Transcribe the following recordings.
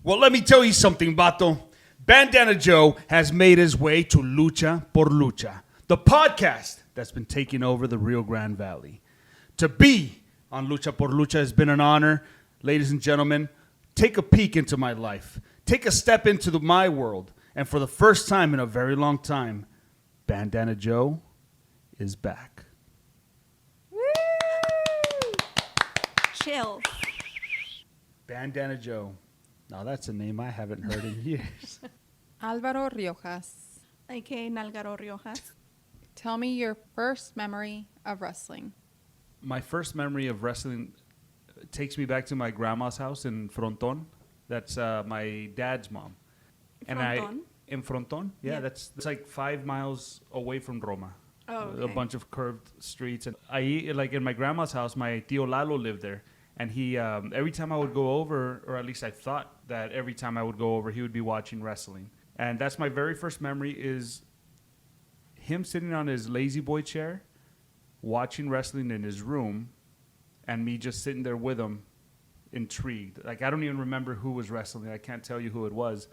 Well, let me tell you something, vato. Bandana Joe has made his way to Lucha por Lucha, the podcast that's been taking over the Rio Grande Valley. To be on Lucha por Lucha has been an honor. Ladies and gentlemen, take a peek into my life. Take a step into my world. And for the first time in a very long time, Bandana Joe is back. Woo! Chill. Bandana Joe. Now that's a name I haven't heard in years. Alvaro Riojas, A.K.A. Alvaro Riojas. tell me your first memory of wrestling. My first memory of wrestling takes me back to my grandma's house in Fronton. That's my dad's mom. Fronton? In Fronton? Yeah, that's like 5 miles away from Roma. Oh, okay. A bunch of curved streets. And like in my grandma's house, my tío Lalo lived there. And he, every time I would go over, or at least I thought that every time I would go over, he would be watching wrestling. And that's my very first memory is him sitting on his lazy boy chair, watching wrestling in his room, and me just sitting there with him, intrigued. Like, I don't even remember who was wrestling. I can't tell you who it was.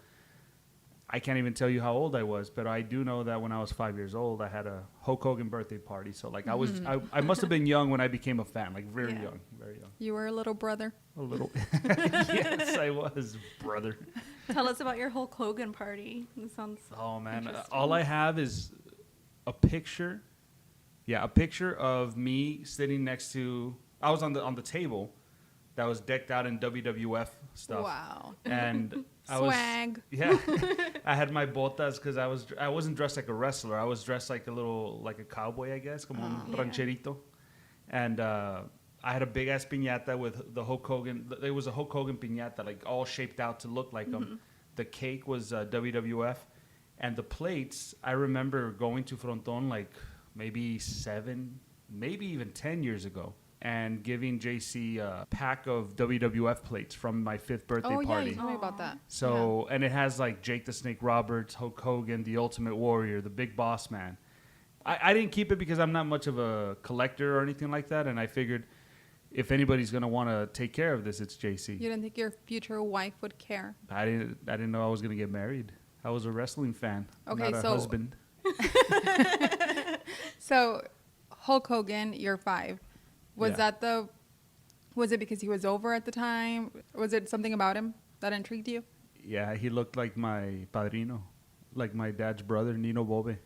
I can't even tell you how old I was, but I do know that when I was 5 years old, I had a Hulk Hogan birthday party. So, like, I must have been young when I became a fan, like, very young, very young. You were a little brother. A little. Yes, I was, brother. Tell us about your Hulk Hogan party. It sounds Man. All I have is a picture. Yeah, a picture of me sitting next to... I was on the table that was decked out in WWF stuff. Wow. And Swag. I had my botas because I wasn't dressed like a wrestler. I was dressed like a cowboy, I guess, como un rancherito. And I had a big ass piñata with the Hulk Hogan. It was a Hulk Hogan piñata, like all shaped out to look like him. The cake was WWF, and the plates. I remember going to Fronton like maybe 7, maybe even 10 years ago, and giving JC a pack of WWF plates from my 5th birthday party. Oh, yeah, you told me about that. So, and it has like Jake the Snake Roberts, Hulk Hogan, the Ultimate Warrior, the Big Boss Man. I didn't keep it because I'm not much of a collector or anything like that, and I figured if anybody's going to want to take care of this, it's JC. You didn't think your future wife would care? I didn't know I was going to get married. I was a wrestling fan, okay, not a husband. So, Hulk Hogan, you're 5. Was it because he was over at the time? Was it something about him that intrigued you? Yeah, he looked like my padrino, like my dad's brother, Nino Bobe.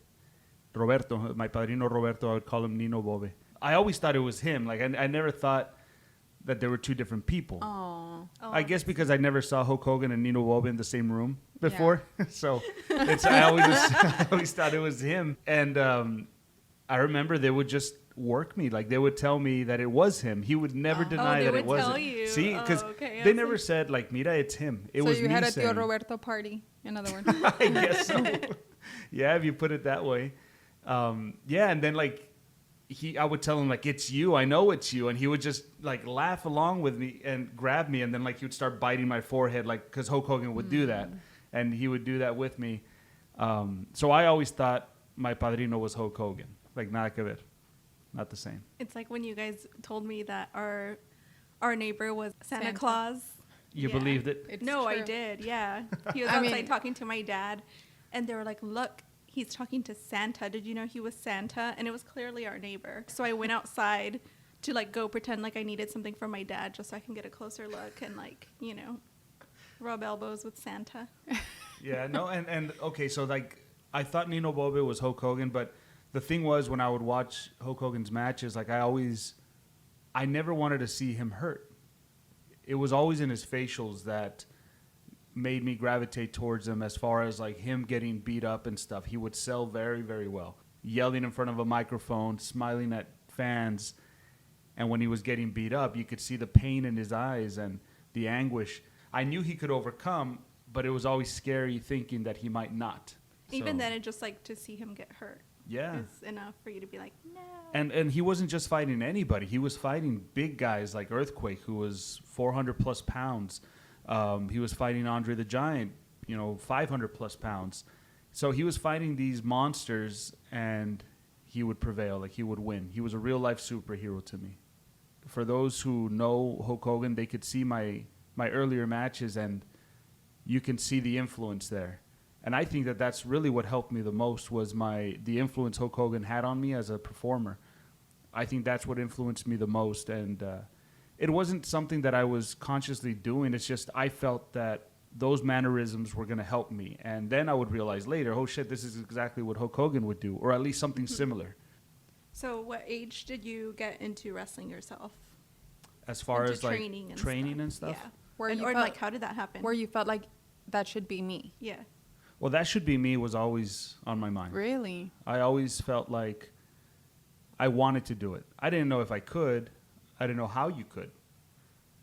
Roberto, my padrino Roberto, I would call him Nino Bobe. I always thought it was him. Like, I never thought that there were 2 different people. Oh. I guess because I never saw Hulk Hogan and Nino Bobe in the same room before. Yeah. So I always thought it was him. And I remember they would just work me. Like, they would tell me that it was him. He would never deny that it wasn't. Tell you. See, because they never said, like, mira, it's him. It was me saying. So you had a Tío Roberto party, in other words. I guess so. Yeah, if you put it that way. Yeah, and then, like, I would tell him, like, it's you. I know it's you. And he would just, like, laugh along with me and grab me. And then, like, he would start biting my forehead, like, because Hulk Hogan would do that. And he would do that with me. So I always thought my padrino was Hulk Hogan. Like, nada que ver. Not the same. It's like when you guys told me that our neighbor was Santa Claus. You believed it? It's no, true. I did. Yeah. He was outside talking to my dad. And they were like, look, he's talking to Santa. Did you know he was Santa? And it was clearly our neighbor. So I went outside to, like, go pretend like I needed something from my dad just so I can get a closer look and, like, you know, rub elbows with Santa. Yeah, no, and okay, so, like, I thought Nino Bobe was Hulk Hogan, but the thing was, when I would watch Hulk Hogan's matches, like, I never wanted to see him hurt. It was always in his facials that made me gravitate towards him, as far as, like, him getting beat up and stuff. He would sell very, very well. Yelling in front of a microphone, smiling at fans. And when he was getting beat up, you could see the pain in his eyes and the anguish. I knew he could overcome, but it was always scary thinking that he might not. Even then, it just, like, to see him get hurt. Yeah. Is enough for you to be like, no. And he wasn't just fighting anybody. He was fighting big guys like Earthquake, who was 400 plus pounds. He was fighting Andre the Giant, 500 plus pounds. So he was fighting these monsters, and he would prevail. Like, he would win. He was a real life superhero to me. For those who know Hulk Hogan, they could see my earlier matches, and you can see the influence there. And I think that that's really what helped me the most was the influence Hulk Hogan had on me as a performer. I think that's what influenced me the most. And it wasn't something that I was consciously doing. It's just I felt that those mannerisms were going to help me. And then I would realize later, oh, shit, this is exactly what Hulk Hogan would do, or at least something similar. So what age did you get into wrestling yourself? As far Into as like training and stuff? Yeah. Or like, how did that happen? Where you felt like that should be me. Yeah. Well, that should be me was always on my mind. Really? I always felt like I wanted to do it. I didn't know if I could. I didn't know how you could.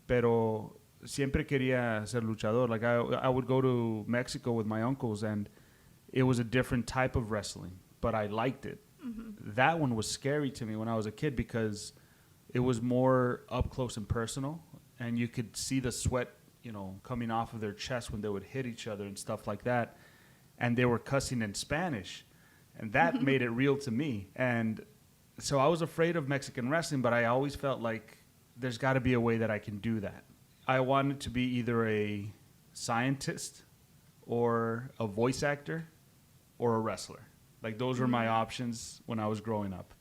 Pero siempre quería ser luchador. Like I would go to Mexico with my uncles, and it was a different type of wrestling, but I liked it. Mm-hmm. That one was scary to me when I was a kid because it was more up close and personal, and you could see the sweat, coming off of their chest when they would hit each other and stuff like that. And they were cussing in Spanish, and that made it real to me. And so I was afraid of Mexican wrestling, but I always felt like there's got to be a way that I can do that. I wanted to be either a scientist or a voice actor or a wrestler. Like those were my options when I was growing up.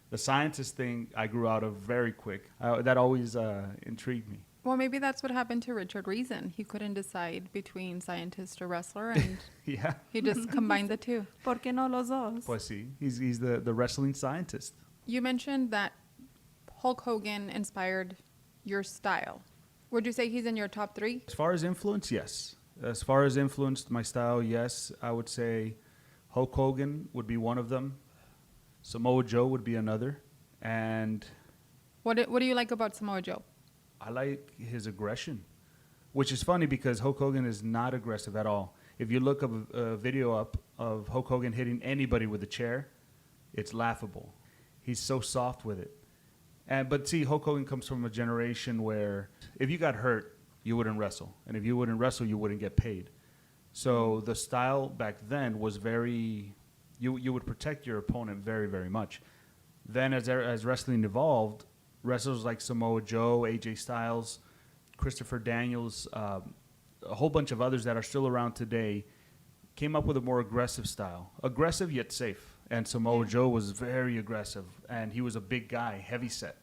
The scientist thing I grew out of very quick. That always intrigued me. Well, maybe that's what happened to Richard Reason. He couldn't decide between scientist or wrestler, and yeah, he just combined the two. ¿Por qué no los dos? Pues sí, he's the wrestling scientist. You mentioned that Hulk Hogan inspired your style. Would you say he's in your top 3? As far as influence, yes. As far as influenced my style, yes. I would say Hulk Hogan would be one of them. Samoa Joe would be another. And what do you like about Samoa Joe? I like his aggression, which is funny because Hulk Hogan is not aggressive at all. If you look up a video up of Hulk Hogan hitting anybody with a chair, it's laughable. He's so soft with it. But see, Hulk Hogan comes from a generation where if you got hurt, you wouldn't wrestle. And if you wouldn't wrestle, you wouldn't get paid. So the style back then was very, you would protect your opponent very, very much. Then as wrestling evolved, wrestlers like Samoa Joe, AJ Styles, Christopher Daniels, a whole bunch of others that are still around today came up with a more aggressive style. Aggressive yet safe. And Samoa Joe was very aggressive, and he was a big guy, heavy set.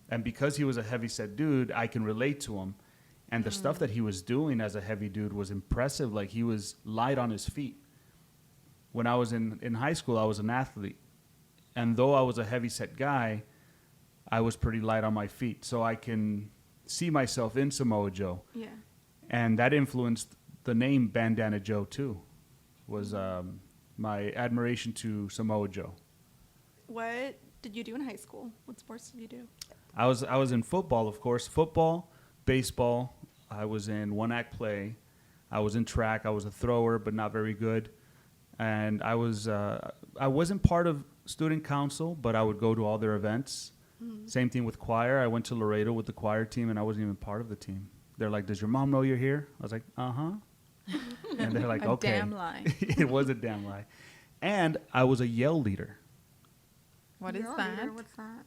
And because he was a heavy set dude, I can relate to him. And the stuff that he was doing as a heavy dude was impressive. Like he was light on his feet. When I was in high school, I was an athlete. And though I was a heavy set guy, I was pretty light on my feet. So I can see myself in Samoa Joe. Yeah. And that influenced the name Bandana Joe too, was my admiration to Samoa Joe. What did you do in high school? What sports did you do? I was in football, of course. Football, baseball. I was in one-act play. I was in track. I was a thrower, but not very good. And I wasn't part of student council, but I would go to all their events. Mm-hmm. Same thing with choir. I went to Laredo with the choir team, and I wasn't even part of the team. They're like, "Does your mom know you're here?" I was like, "Uh-huh." And they're like, "Okay." A damn lie. It was a damn lie. And I was a yell leader. What is that? What's that?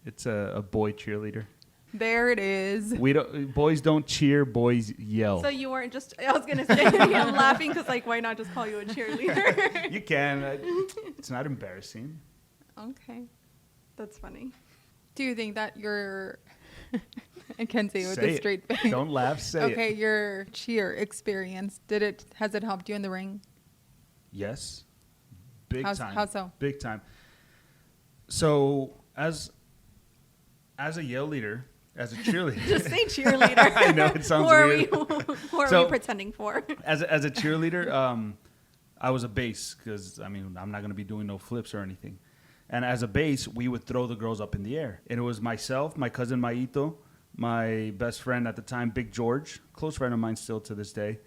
It's a boy cheerleader. There it is. Boys don't cheer, boys yell. So you weren't just, I was going to say, I'm laughing because, like, why not just call you a cheerleader? You can. It's not embarrassing. Okay. That's funny. Do you think that your, I can't say it with Say a straight it. face. Don't laugh, say it. Okay, your cheer experience, has it helped you in the ring? Yes. Big time. How so? Big time. So, as a yell leader, as a cheerleader. Just say cheerleader. I know, it sounds weird. Who are we pretending for? As a cheerleader, I was a base because, I'm not going to be doing no flips or anything. And as a base, we would throw the girls up in the air. And it was myself, my cousin Miedo, my best friend at the time, Big George, close friend of mine still to this day,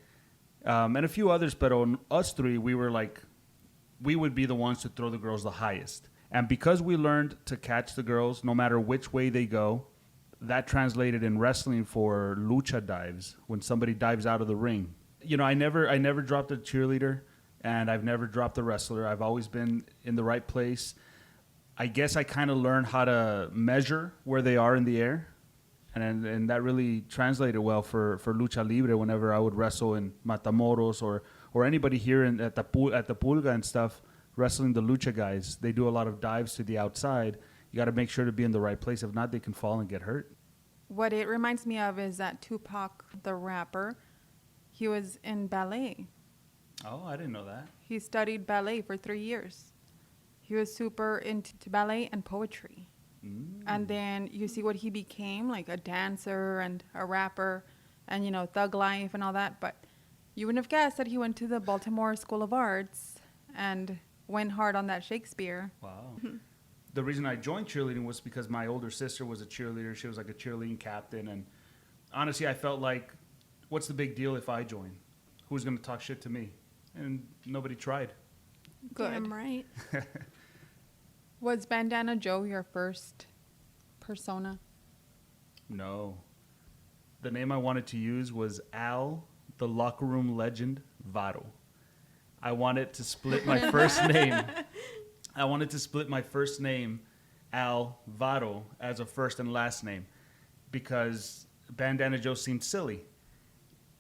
and a few others. But on us three, we would be the ones to throw the girls the highest. And because we learned to catch the girls no matter which way they go, that translated in wrestling for lucha dives, when somebody dives out of the ring. I never dropped a cheerleader, and I've never dropped a wrestler. I've always been in the right place. I guess I kind of learned how to measure where they are in the air. And that really translated well for Lucha Libre whenever I would wrestle in Matamoros or anybody here at the Pulga and stuff, wrestling the Lucha guys. They do a lot of dives to the outside. You got to make sure to be in the right place. If not, they can fall and get hurt. What it reminds me of is that Tupac, the rapper, he was in ballet. Oh, I didn't know that. He studied ballet for 3 years. He was super into ballet and poetry. And then you see what he became, like a dancer and a rapper and, thug life and all that. But you wouldn't have guessed that he went to the Baltimore School of Arts and went hard on that Shakespeare. Wow. The reason I joined cheerleading was because my older sister was a cheerleader. She was like a cheerleading captain. And honestly, I felt like, what's the big deal if I join? Who's going to talk shit to me? And nobody tried. Good. Damn right. Was Bandana Joe your first persona? No. The name I wanted to use was Al, the locker room legend, Vato. I wanted to split my first name. I wanted to split my first name, Alvaro, as a first and last name because Bandana Joe seemed silly.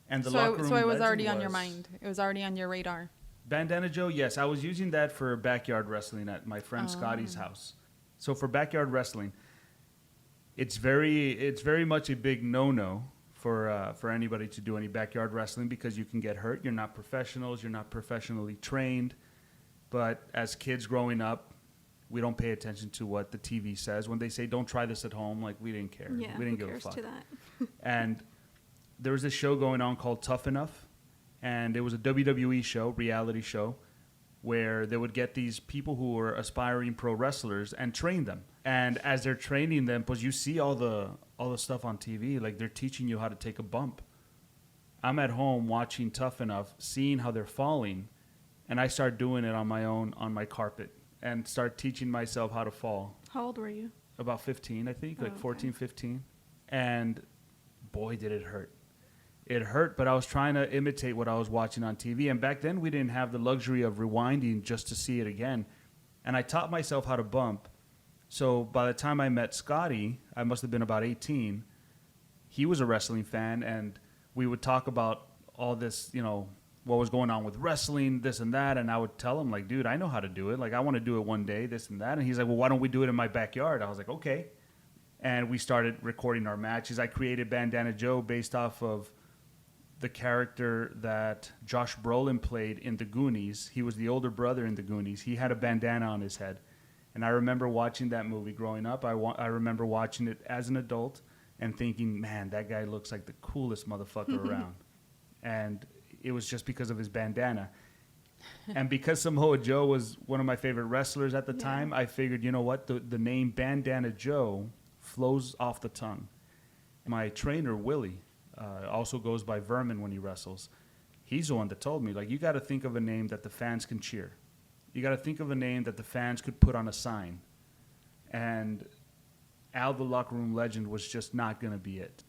And the locker room so it was legend already on your mind. It was already on your radar. Bandana Joe, yes. I was using that for backyard wrestling at my friend Scotty's house. So for backyard wrestling, it's very much a big no-no for anybody to do any backyard wrestling because you can get hurt. You're not professionals. You're not professionally trained. But as kids growing up, we don't pay attention to what the TV says. When they say, don't try this at home, like, we didn't care. Yeah, we didn't who give a cares fuck. to that? And there was this show going on called Tough Enough. And it was a WWE show, reality show, where they would get these people who were aspiring pro wrestlers and train them. And as they're training them, because you see all the stuff on TV, like they're teaching you how to take a bump. I'm at home watching Tough Enough, seeing how they're falling, and I start doing it on my own on my carpet and start teaching myself how to fall. How old were you? About 15, I think, like okay. 14, 15. And boy, did it hurt. It hurt, but I was trying to imitate what I was watching on TV. And back then, we didn't have the luxury of rewinding just to see it again. And I taught myself how to bump. So by the time I met Scotty, I must have been about 18. He was a wrestling fan, and we would talk about all this, what was going on with wrestling, this and that. And I would tell him, like, dude, I know how to do it. Like, I want to do it one day, this and that. And he's like, well, why don't we do it in my backyard? I was like, okay. And we started recording our matches. I created Bandana Joe based off of the character that Josh Brolin played in The Goonies. He was the older brother in The Goonies. He had a bandana on his head. And I remember watching that movie growing up. I remember watching it as an adult and thinking, man, that guy looks like the coolest motherfucker around. And it was just because of his bandana. And because Samoa Joe was one of my favorite wrestlers at the time, I figured, you know what? The name Bandana Joe flows off the tongue. My trainer, Willie, also goes by Vermin when he wrestles. He's the one that told me, like, you got to think of a name that the fans can cheer. You got to think of a name that the fans could put on a sign. And Al the Locker Room Legend was just not going to be it.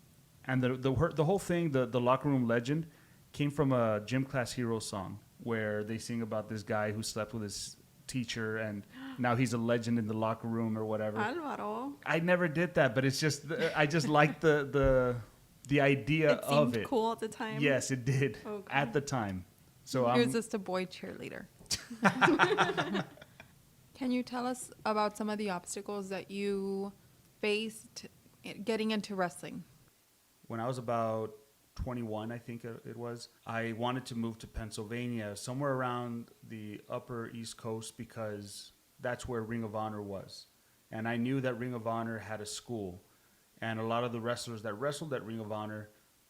And the whole thing, the Locker Room Legend, came from a Gym Class Heroes song where they sing about this guy who slept with his teacher and now he's a legend in the locker room or whatever. Alvaro. I never did that, but it's just, I just like the idea of it. It seemed cool at the time. Yes, it did Okay. at the time. So He was just a boy cheerleader. Can you tell us about some of the obstacles that you faced getting into wrestling? when I was about 21, I think it was, I wanted to move to Pennsylvania, somewhere around the upper East Coast, because that's where Ring of Honor was. And I knew that Ring of Honor had a school. And a lot of the wrestlers that wrestled at Ring of Honor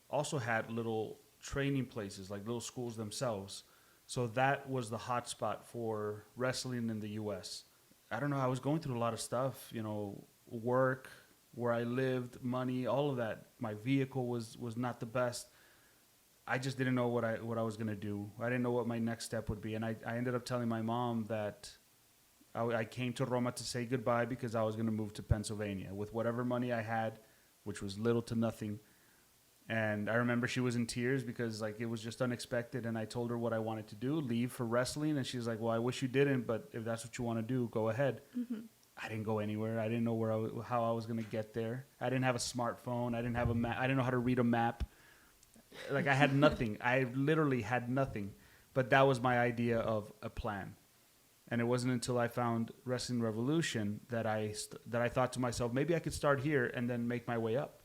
also had little training places, like little schools themselves. So that was the hot spot for wrestling in the U.S. I don't know, I was going through a lot of stuff, you know, work, where I lived, money, all of that. My vehicle was not the best. I just didn't know what I was going to do. I didn't know what my next step would be. And I ended up telling my mom that I came to Roma to say goodbye because I was going to move to Pennsylvania with whatever money I had, which was little to nothing. And I remember she was in tears because like it was just unexpected. And I told her what I wanted to do, leave for wrestling. And she's like, well, I wish you didn't, but if that's what you want to do, go ahead. Mm-hmm. I didn't go anywhere. I didn't know how I was going to get there. I didn't have a smartphone. I didn't have a map. I didn't know how to read a map. Like, I had nothing. I literally had nothing. But that was my idea of a plan. And it wasn't until I found Wrestling Revolution that I thought to myself, maybe I could start here and then make my way up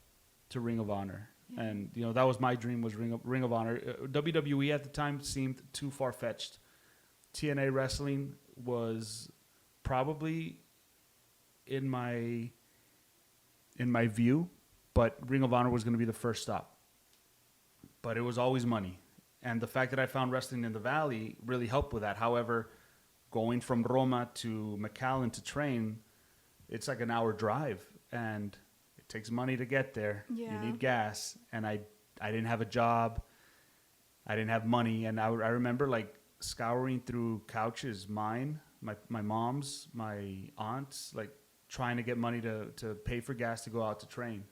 to Ring of Honor. Yeah. And, you know, that was my dream, was Ring of Honor. WWE at the time seemed too far-fetched. TNA Wrestling was probably in my view, but Ring of Honor was going to be the first stop. But it was always money. And the fact that I found wrestling in the Valley really helped with that. However, going from Roma to McAllen to train, it's like an hour drive, and it takes money to get there. Yeah. You need gas, and I didn't have a job. I didn't have money, and I remember like scouring through couches, mine, my mom's, my aunt's, like trying to get money to pay for gas to go out to train.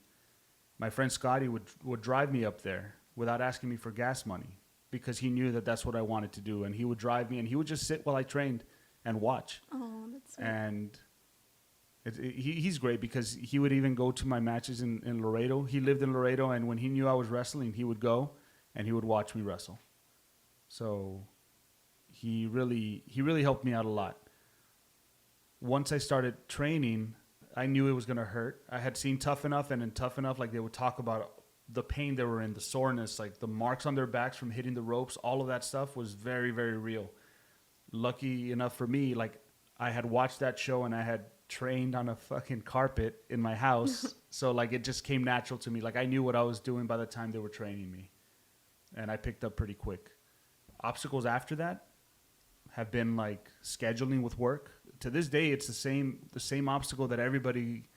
My friend Scotty would drive me up there without asking me for gas money, because he knew that that's what I wanted to do. And he would drive me, and he would just sit while I trained and watch. Oh, that's sweet. And he's great, because he would even go to my matches in Laredo. He lived in Laredo, and when he knew I was wrestling, he would go and he would watch me wrestle. So he really helped me out a lot. Once I started training, I knew it was going to hurt. I had seen Tough Enough, and in Tough Enough, like, they would talk about the pain they were in, the soreness, like the marks on their backs from hitting the ropes. All of that stuff was very, very real. Lucky enough for me, like, I had watched that show and I had trained on a fucking carpet in my house. So, like, it just came natural to me. Like, I knew what I was doing by the time they were training me. And I picked up pretty quick. Obstacles after that have been, like, scheduling with work. To this day, it's the same obstacle that everybody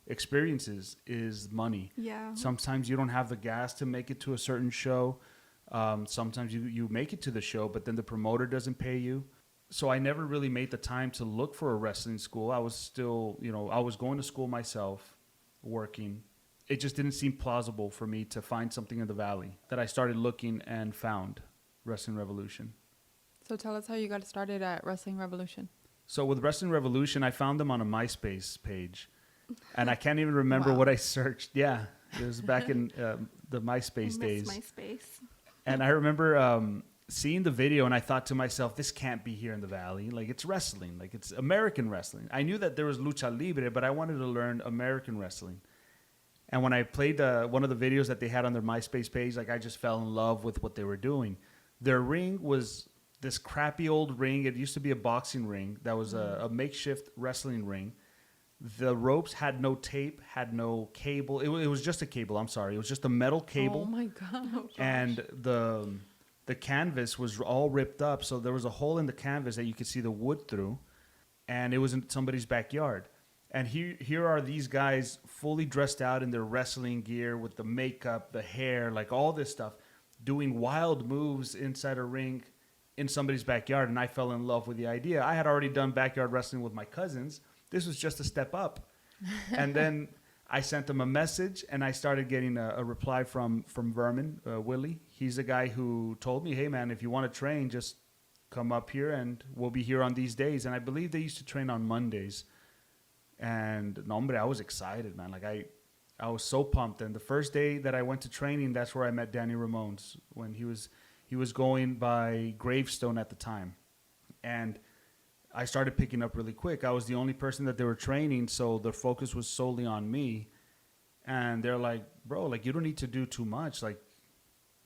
experiences, is money. Yeah. Sometimes you don't have the gas to make it to a certain show. Sometimes you make it to the show, but then the promoter doesn't pay you. So I never really made the time to look for a wrestling school. I was still, I was going to school myself, working. It just didn't seem plausible for me to find something in the Valley, that I started looking and found Wrestling Revolution. So tell us how you got started at Wrestling Revolution. So with Wrestling Revolution, I found them on a MySpace page. And I can't even remember what I searched. Yeah, it was back in the MySpace days. MySpace. And I remember seeing the video, and I thought to myself, this can't be here in the Valley. Like, it's wrestling. Like, it's American wrestling. I knew that there was Lucha Libre, but I wanted to learn American wrestling. And when I played one of the videos that they had on their MySpace page, like, I just fell in love with what they were doing. Their ring was this crappy old ring. It used to be a boxing ring that was a makeshift wrestling ring. The ropes had no tape, had no cable. It was just a cable. I'm sorry. It was just a metal cable. Oh, my God. And the canvas was all ripped up. So there was a hole in the canvas that you could see the wood through. And it was in somebody's backyard. And here are these guys fully dressed out in their wrestling gear with the makeup, the hair, like all this stuff, doing wild moves inside a ring in somebody's backyard. And I fell in love with the idea. I had already done backyard wrestling with my cousins. This was just a step up. And then I sent them a message, and I started getting a reply from Vermin, Willie. He's the guy who told me, hey, man, if you want to train, just come up here, and we'll be here on these days. And I believe they used to train on Mondays. And, no, hombre, I was excited, man. Like, I was so pumped. And the first day that I went to training, that's where I met Danny Ramones, when he was going by Gravestone at the time. And I started picking up really quick. I was the only person that they were training, so their focus was solely on me. And they're like, bro, like, you don't need to do too much. Like,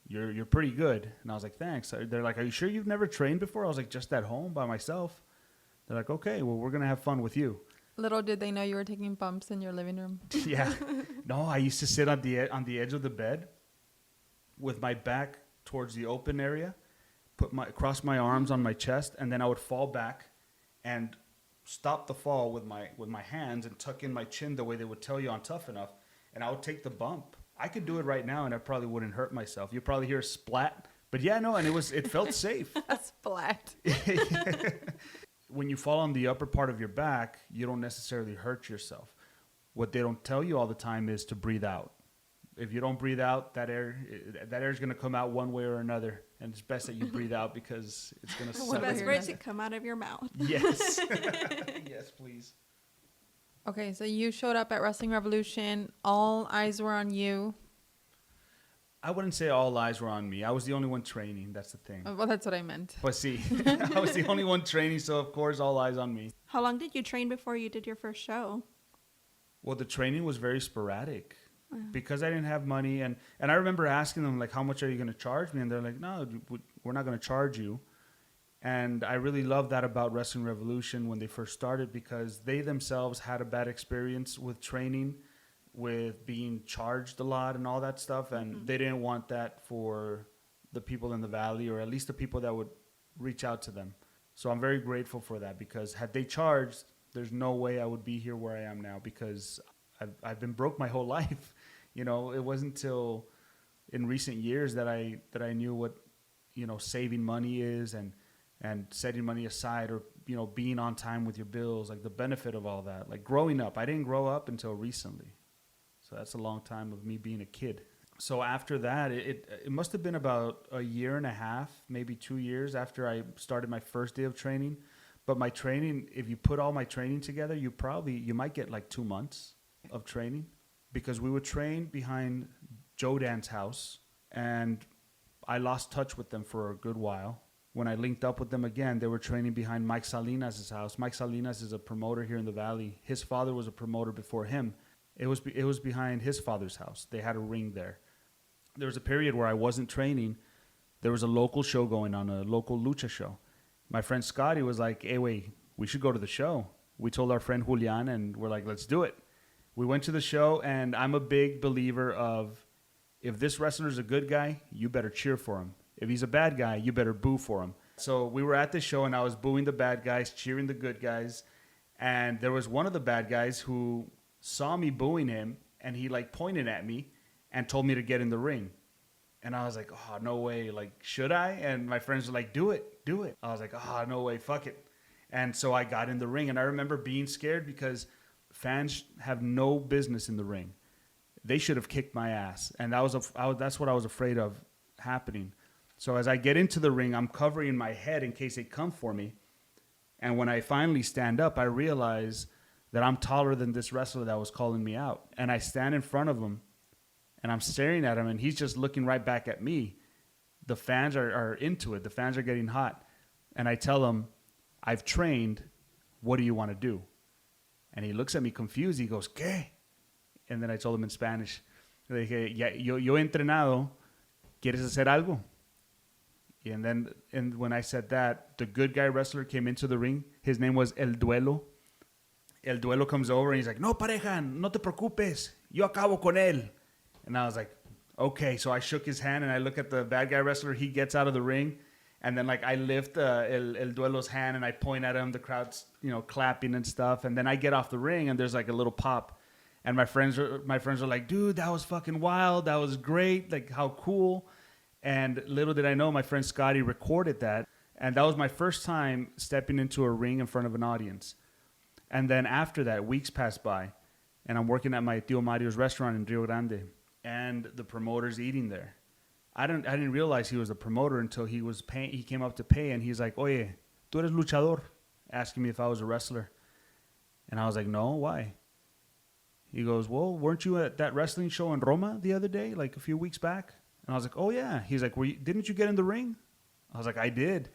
you're pretty good. And I was like, thanks. They're like, are you sure you've never trained before? I was like, just at home by myself. They're like, okay, well, we're going to have fun with you. Little did they know you were taking bumps in your living room. Yeah. No, I used to sit on the edge of the bed with my back towards the open area, cross my arms on my chest, and then I would fall back and stop the fall with my hands and tuck in my chin the way they would tell you on Tough Enough, and I would take the bump. I could do it right now, and I probably wouldn't hurt myself. You'd probably hear a splat, but yeah, no, and it felt safe. A splat. When you fall on the upper part of your back, you don't necessarily hurt yourself. What they don't tell you all the time is to breathe out. If you don't breathe out, that air is going to come out one way or another. And it's best that you breathe out, because it's going to suck. It's best for it to come out of your mouth. Yes. Yes, please. Okay, so you showed up at Wrestling Revolution. All eyes were on you. I wouldn't say all eyes were on me. I was the only one training. That's the thing. Well, that's what I meant. But see, I was the only one training, so of course all eyes on me. How long did you train before you did your first show? Well, the training was very sporadic because I didn't have money. And I remember asking them, like, how much are you going to charge me? And they're like, no, we're not going to charge you. And I really love that about Wrestling Revolution when they first started, because they themselves had a bad experience with training, with being charged a lot and all that stuff. And they didn't want that for the people in the Valley, or at least the people that would reach out to them. So I'm very grateful for that, because had they charged, there's no way I would be here where I am now, because I've been broke my whole life. You know, it wasn't until in recent years that I knew what, you know, saving money is, and setting money aside, or, you know, being on time with your bills, like the benefit of all that. Like growing up, I didn't grow up until recently. So that's a long time of me being a kid. So after that, it must have been about a year and a half, maybe 2 years after I started my first day of training. But my training, if you put all my training together, you might get like 2 months of training, because we would train behind Joe Dan's house, and I lost touch with them for a good while. When I linked up with them again, they were training behind Mike Salinas' house. Mike Salinas is a promoter here in the Valley. His father was a promoter before him. It was behind his father's house. They had a ring there. There was a period where I wasn't training. There was a local show going on, a local lucha show. My friend Scotty was like, hey, wait, we should go to the show. We told our friend Julian, and we're like, let's do it. We went to the show, and I'm a big believer of, if this wrestler's a good guy, you better cheer for him. If he's a bad guy, you better boo for him. So we were at the show, and I was booing the bad guys, cheering the good guys. And there was one of the bad guys who saw me booing him, and he like pointed at me and told me to get in the ring. And I was like, oh, no way. Like, should I? And my friends were like, do it, do it. I was like, oh, no way, fuck it. And so I got in the ring, and I remember being scared, because fans have no business in the ring. They should have kicked my ass. And that's what I was afraid of happening. So as I get into the ring, I'm covering my head in case they come for me. And when I finally stand up, I realize that I'm taller than this wrestler that was calling me out. And I stand in front of him, and I'm staring at him, and he's just looking right back at me. The fans are into it. The fans are getting hot. And I tell him, I've trained. What do you want to do? And he looks at me confused. He goes, ¿Qué? And then I told him in Spanish, le dije, yo he entrenado. ¿Quieres hacer algo? And when I said that, the good guy wrestler came into the ring. His name was El Duelo. El Duelo comes over, and he's like, no, pareja, no te preocupes. Yo acabo con él. And I was like, okay. So I shook his hand, and I look at the bad guy wrestler. He gets out of the ring. And then like I lift El Duelo's hand, and I point at him. The crowd's, you know, clapping and stuff. And then I get off the ring, and there's like a little pop. And my friends are like, dude, that was fucking wild. That was great. Like, how cool. And little did I know, my friend Scotty recorded that. And that was my first time stepping into a ring in front of an audience. And then after that, weeks passed by, and I'm working at my Tío Mario's restaurant in Rio Grande, and the promoter's eating there. I didn't realize he was a promoter until he was paying. He came up to pay, and he's like, oye, tú eres luchador? Asking me if I was a wrestler. And I was like, no, why? He goes, well, weren't you at that wrestling show in Roma the other day, like a few weeks back? And I was like, oh, yeah. He's like, didn't you get in the ring? I was like, I did.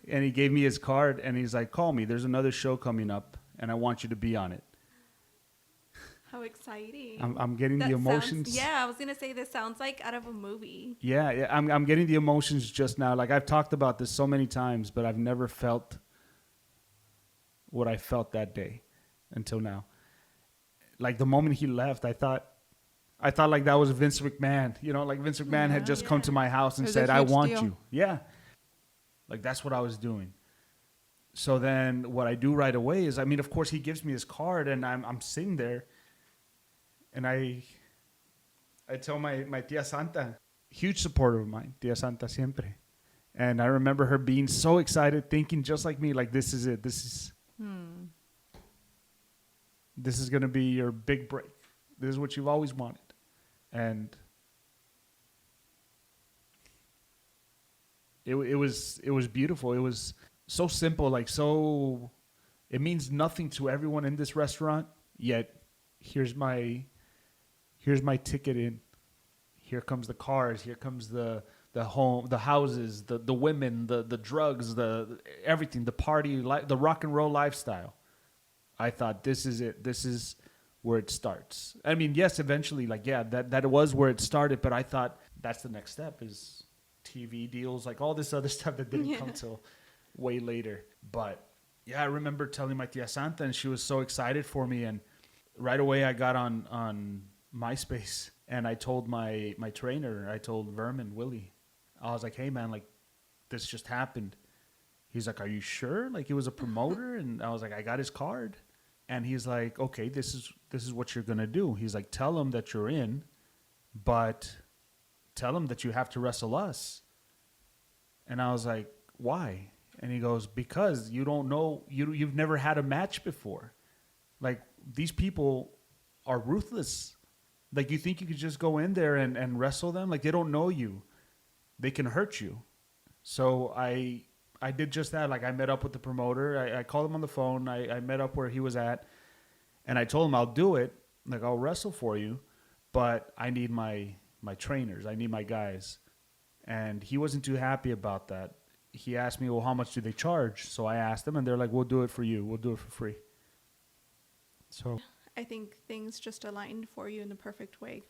And he gave me his card, and he's like, call me. There's another show coming up, and I want you to be on it. How exciting. I'm getting the emotions. I was going to say, this sounds like out of a movie. Yeah, I'm getting the emotions just now. Like, I've talked about this so many times, but I've never felt what I felt that day until now. Like, the moment he left, I thought like that was Vince McMahon. You know, like Vince McMahon had just come to my house and said, I want you. Yeah. Like, that's what I was doing. So then what I do right away is, I mean, of course, he gives me his card, and I'm sitting there, and I tell my Tia Santa, huge supporter of mine, Tia Santa siempre. And I remember her being so excited, thinking just like me, like, this is it. This is going to be your big break. This is what you've always wanted. And it was beautiful. It was so simple, like, so it means nothing to everyone in this restaurant. Yet here's my ticket in. Here comes the cars. Here comes the home, the houses, the women, the drugs, the everything, the party, the rock and roll lifestyle. I thought, this is it. This is where it starts. I mean, yes, eventually, like, yeah, that was where it started. But I thought that's the next step, is TV deals, like all this other stuff that didn't come till way later. But yeah, I remember telling my tia Santa, and she was so excited for me. And right away, I got on MySpace, and I told my trainer, I told Vermin, Willie, I was like, hey, man, like, this just happened. He's like, are you sure? Like, he was a promoter? And I was like, I got his card. And he's like, okay, this is what you're going to do. He's like, tell him that you're in, but tell him that you have to wrestle us. And I was like, why? And he goes, because you don't know, you've never had a match before. Like, these people are ruthless. Like, you think you could just go in there and wrestle them? Like, they don't know you. They can hurt you. So I did just that. Like, I met up with the promoter. I called him on the phone. I met up where he was at. And I told him, I'll do it. Like, I'll wrestle for you. But I need my trainers. I need my guys. And he wasn't too happy about that. He asked me, well, how much do they charge? So I asked them, and they're like, we'll do it for you. We'll do it for free. So I think things just aligned for you in the perfect way.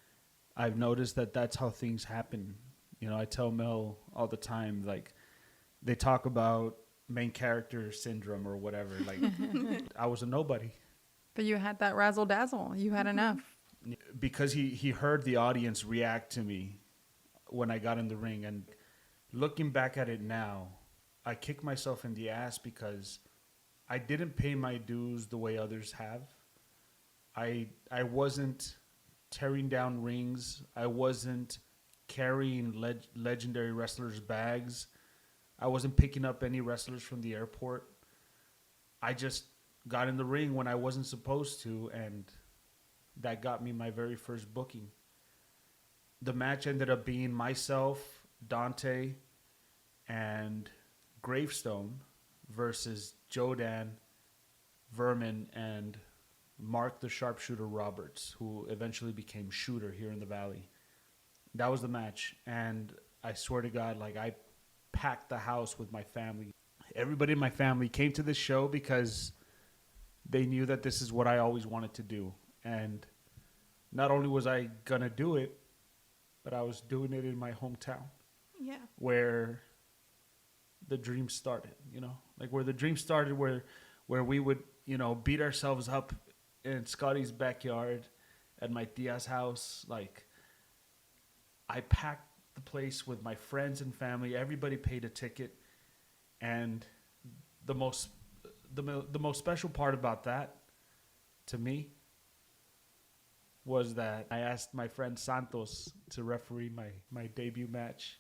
I've noticed that that's how things happen. You know, I tell Mel all the time, like, they talk about main character syndrome or whatever. Like, I was a nobody. But you had that razzle dazzle. You had enough. Because he heard the audience react to me when I got in the ring. And looking back at it now, I kick myself in the ass because I didn't pay my dues the way others have. I wasn't tearing down rings. I wasn't carrying legendary wrestlers' bags. I wasn't picking up any wrestlers from the airport. I just got in the ring when I wasn't supposed to, and that got me my very first booking. The match ended up being myself, Dante, and Gravestone versus Jodan, Vermin, and Mark the Sharpshooter Roberts, who eventually became Shooter here in the Valley. That was the match, and I swear to God, like, I packed the house with my family. Everybody in my family came to this show because they knew that this is what I always wanted to do. And not only was I going to do it, but I was doing it in my hometown. Yeah. Where the dream started, you know? Like, where the dream started, where we would, you know, beat ourselves up in Scotty's backyard at my tia's house. Like, I packed the place with my friends and family. Everybody paid a ticket. And the most special part about that, to me, was that I asked my friend Santos to referee my debut match.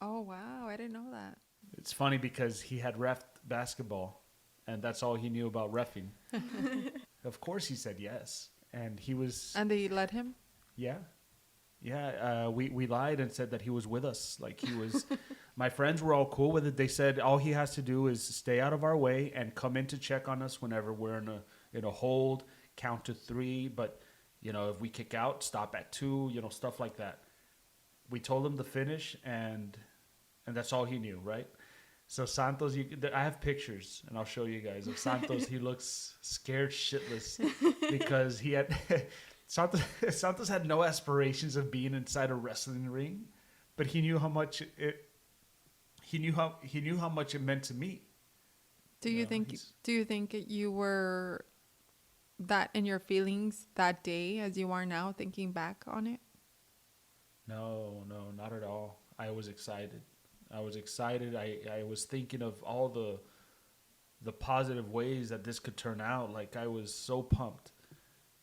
Oh, wow. I didn't know that. It's funny because he had reffed basketball, and that's all he knew about reffing. Of course he said yes. And he was... And they let him? Yeah. Yeah, we lied and said that he was with us. Like, he was... My friends were all cool with it. They said all he has to do is stay out of our way and come in to check on us whenever we're in a hold, count to 3. But, you know, if we kick out, stop at 2, you know, stuff like that. We told him the finish, and that's all he knew, right? So Santos, I have pictures, and I'll show you guys of Santos. He looks scared shitless because he had... Santos had no aspirations of being inside a wrestling ring, but he knew how much it... He knew how much it meant to me. Do you think you were that in your feelings that day as you are now thinking back on it? No, not at all. I was excited. I was thinking of all the positive ways that this could turn out. Like, I was so pumped.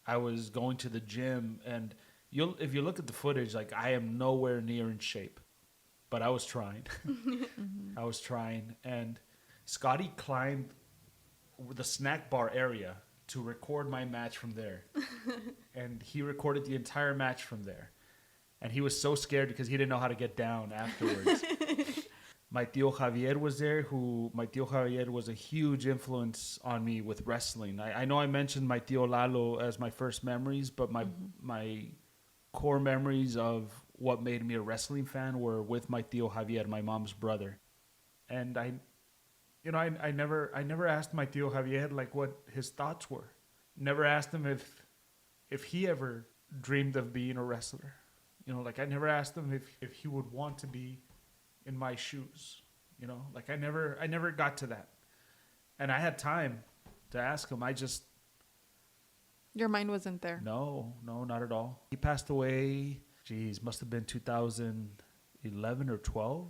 I was going to the gym, and if you look at the footage, like, I am nowhere near in shape. But I was trying. I was trying. And Scotty climbed the snack bar area to record my match from there. And he recorded the entire match from there. And he was so scared because he didn't know how to get down afterwards. My tío Javier was there, my tío Javier was a huge influence on me with wrestling. I know I mentioned my tío Lalo as my first memories, but my core memories of what made me a wrestling fan were with my tío Javier, my mom's brother. And I never asked my tío Javier like what his thoughts were. Never asked him if he ever dreamed of being a wrestler. Like I never asked him if he would want to be in my shoes. Like I never got to that. And I had time to ask him. Your mind wasn't there. No, not at all. He passed away, must have been 2011 or 12.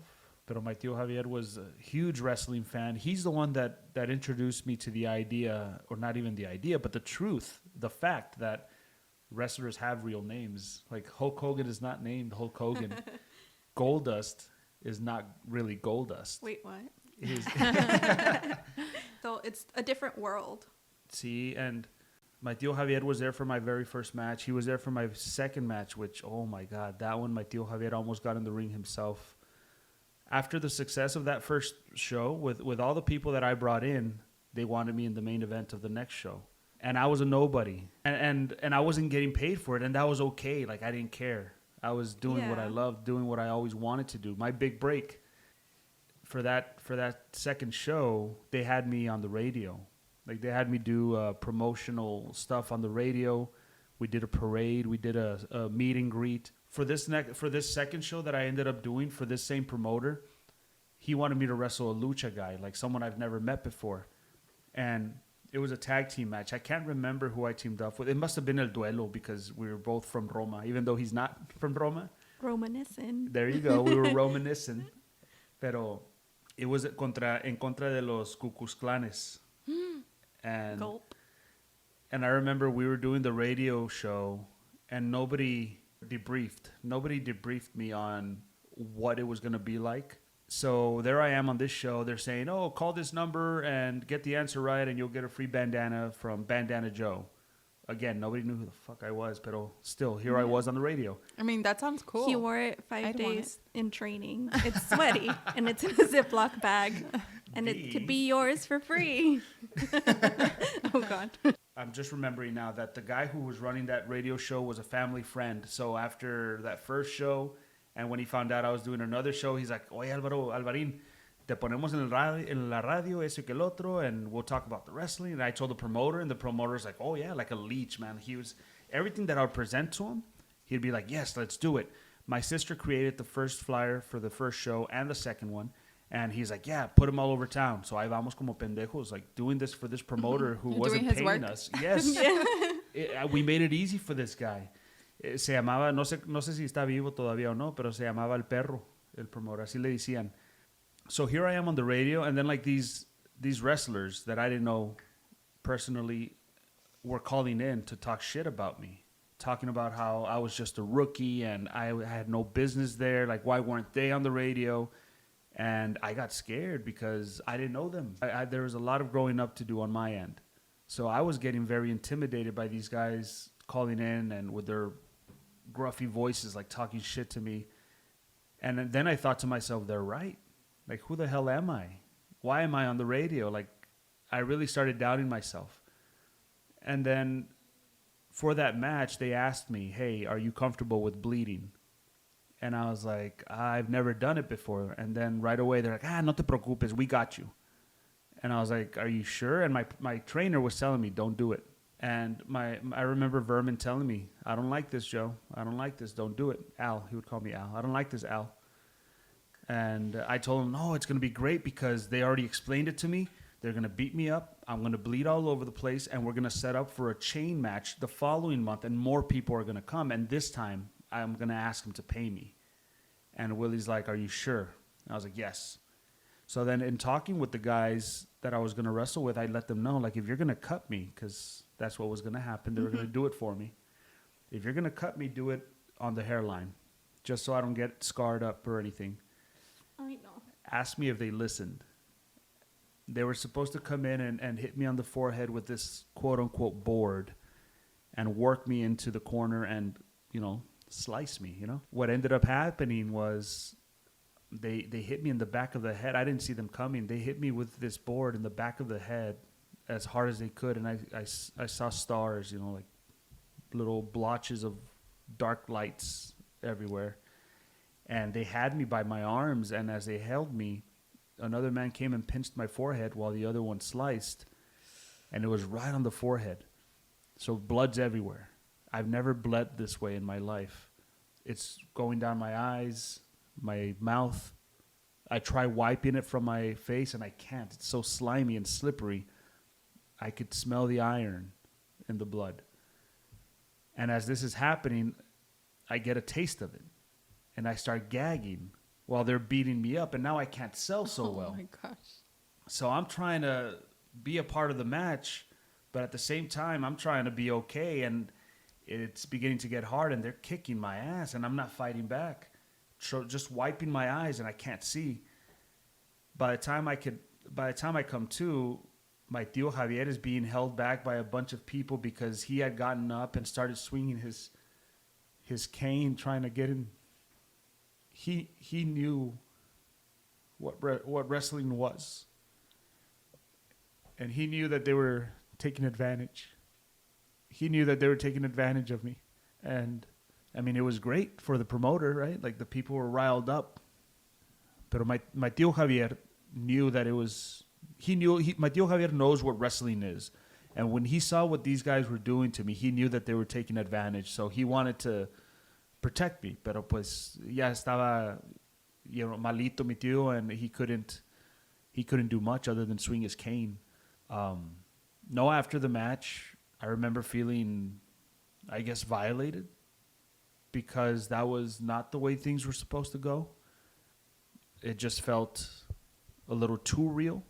But my tío Javier was a huge wrestling fan. He's the one that introduced me to the idea, or not even the idea, but the truth, the fact that wrestlers have real names. Like Hulk Hogan is not named Hulk Hogan. Goldust is not really Goldust. Wait, what? So it's a different world. See, and my tío Javier was there for my very first match. He was there for my second match, which, oh my God, that one, my tío Javier almost got in the ring himself. After the success of that first show, with all the people that I brought in, they wanted me in the main event of the next show. And I was a nobody. And I wasn't getting paid for it, and that was okay. Like, I didn't care. I was doing what I loved, doing what I always wanted to do. My big break for that second show, they had me on the radio. Like, they had me do promotional stuff on the radio. We did a parade. We did a meet and greet. For this second show that I ended up doing for this same promoter, he wanted me to wrestle a lucha guy, like someone I've never met before. And it was a tag team match. I can't remember who I teamed up with. It must have been El Duelo because we were both from Roma, even though he's not from Roma. Reminiscing. There you go. We were reminiscing. Pero it was en contra de los Ku Klux Klanes. And Gulp. And I remember we were doing the radio show, and nobody debriefed me on what it was going to be like. So there I am on this show. They're saying, oh, call this number and get the answer right, and you'll get a free bandana from Bandana Joe. Again, nobody knew who the fuck I was, but still, here I was on the radio. I mean, that sounds cool. He wore it 5 days in training. It's sweaty, and it's in a Ziploc bag, and it could be yours for free. Oh, God. I'm just remembering now that the guy who was running that radio show was a family friend. So after that first show, and when he found out I was doing another show, he's like, oye, Alvarín, te ponemos en la radio, eso que el otro, and we'll talk about the wrestling. And I told the promoter, and the promoter's like, oh, yeah, like a leech, man. Everything that I would present to him, he'd be like, yes, let's do it. My sister created the first flyer for the first show and the second one. And he's like, yeah, put him all over town. So ahí vamos como pendejos, like doing this for this promoter who wasn't paying us. Yes. We made it easy for this guy. Se llamaba, no sé si está vivo todavía o no, pero se llamaba El Perro, el promotor, así le decían. So here I am on the radio, and then like these wrestlers that I didn't know personally were calling in to talk shit about me, talking about how I was just a rookie and I had no business there. Like, why weren't they on the radio? And I got scared because I didn't know them. There was a lot of growing up to do on my end. So I was getting very intimidated by these guys calling in and with their gruffy voices, like talking shit to me. And then I thought to myself, they're right. Like, who the hell am I? Why am I on the radio? Like, I really started doubting myself. And then for that match, they asked me, hey, are you comfortable with bleeding? And I was like, I've never done it before. And then right away, they're like, no te preocupes, we got you. And I was like, are you sure? And my trainer was telling me, don't do it. And I remember Vermin telling me, I don't like this, Joe. I don't like this. Don't do it. Al, he would call me Al. I don't like this, Al. And I told him, no, it's going to be great because they already explained it to me. They're going to beat me up. I'm going to bleed all over the place. And we're going to set up for a chain match the following month. And more people are going to come. And this time, I'm going to ask him to pay me. And Willie's like, are you sure? I was like, yes. So then in talking with the guys that I was going to wrestle with, I let them know, like, if you're going to cut me, because that's what was going to happen, they were going to do it for me. If you're going to cut me, do it on the hairline, just so I don't get scarred up or anything. I know. Asked me if they listened. They were supposed to come in and hit me on the forehead with this quote-unquote board and work me into the corner and, slice me, What ended up happening was they hit me in the back of the head. I didn't see them coming. They hit me with this board in the back of the head as hard as they could, and I saw stars, like little blotches of dark lights everywhere. And they had me by my arms, and as they held me, another man came and pinched my forehead while the other one sliced, and it was right on the forehead. So blood's everywhere. I've never bled this way in my life. It's going down my eyes, my mouth. I try wiping it from my face, and I can't. It's so slimy and slippery. I could smell the iron in the blood. And as this is happening, I get a taste of it. And I start gagging while they're beating me up. And now I can't sell so well. Oh, my gosh. So I'm trying to be a part of the match, but at the same time, I'm trying to be okay. And it's beginning to get hard, and they're kicking my ass, and I'm not fighting back. So just wiping my eyes, and I can't see. By the time I come to, my tío Javier is being held back by a bunch of people because he had gotten up and started swinging his cane, trying to get in. He knew what wrestling was, and he knew that they were taking advantage. He knew that they were taking advantage of me, and I mean, it was great for the promoter, right? Like, the people were riled up. But my tío Javier knew that it was. My tío Javier knows what wrestling is, and when he saw what these guys were doing to me, he knew that they were taking advantage. So he wanted to protect me, pero pues ya estaba, malito mi tío, and he couldn't do much other than swing his cane. No, after the match, I remember feeling, I guess, violated, because that was not the way things were supposed to go. It just felt a little too real,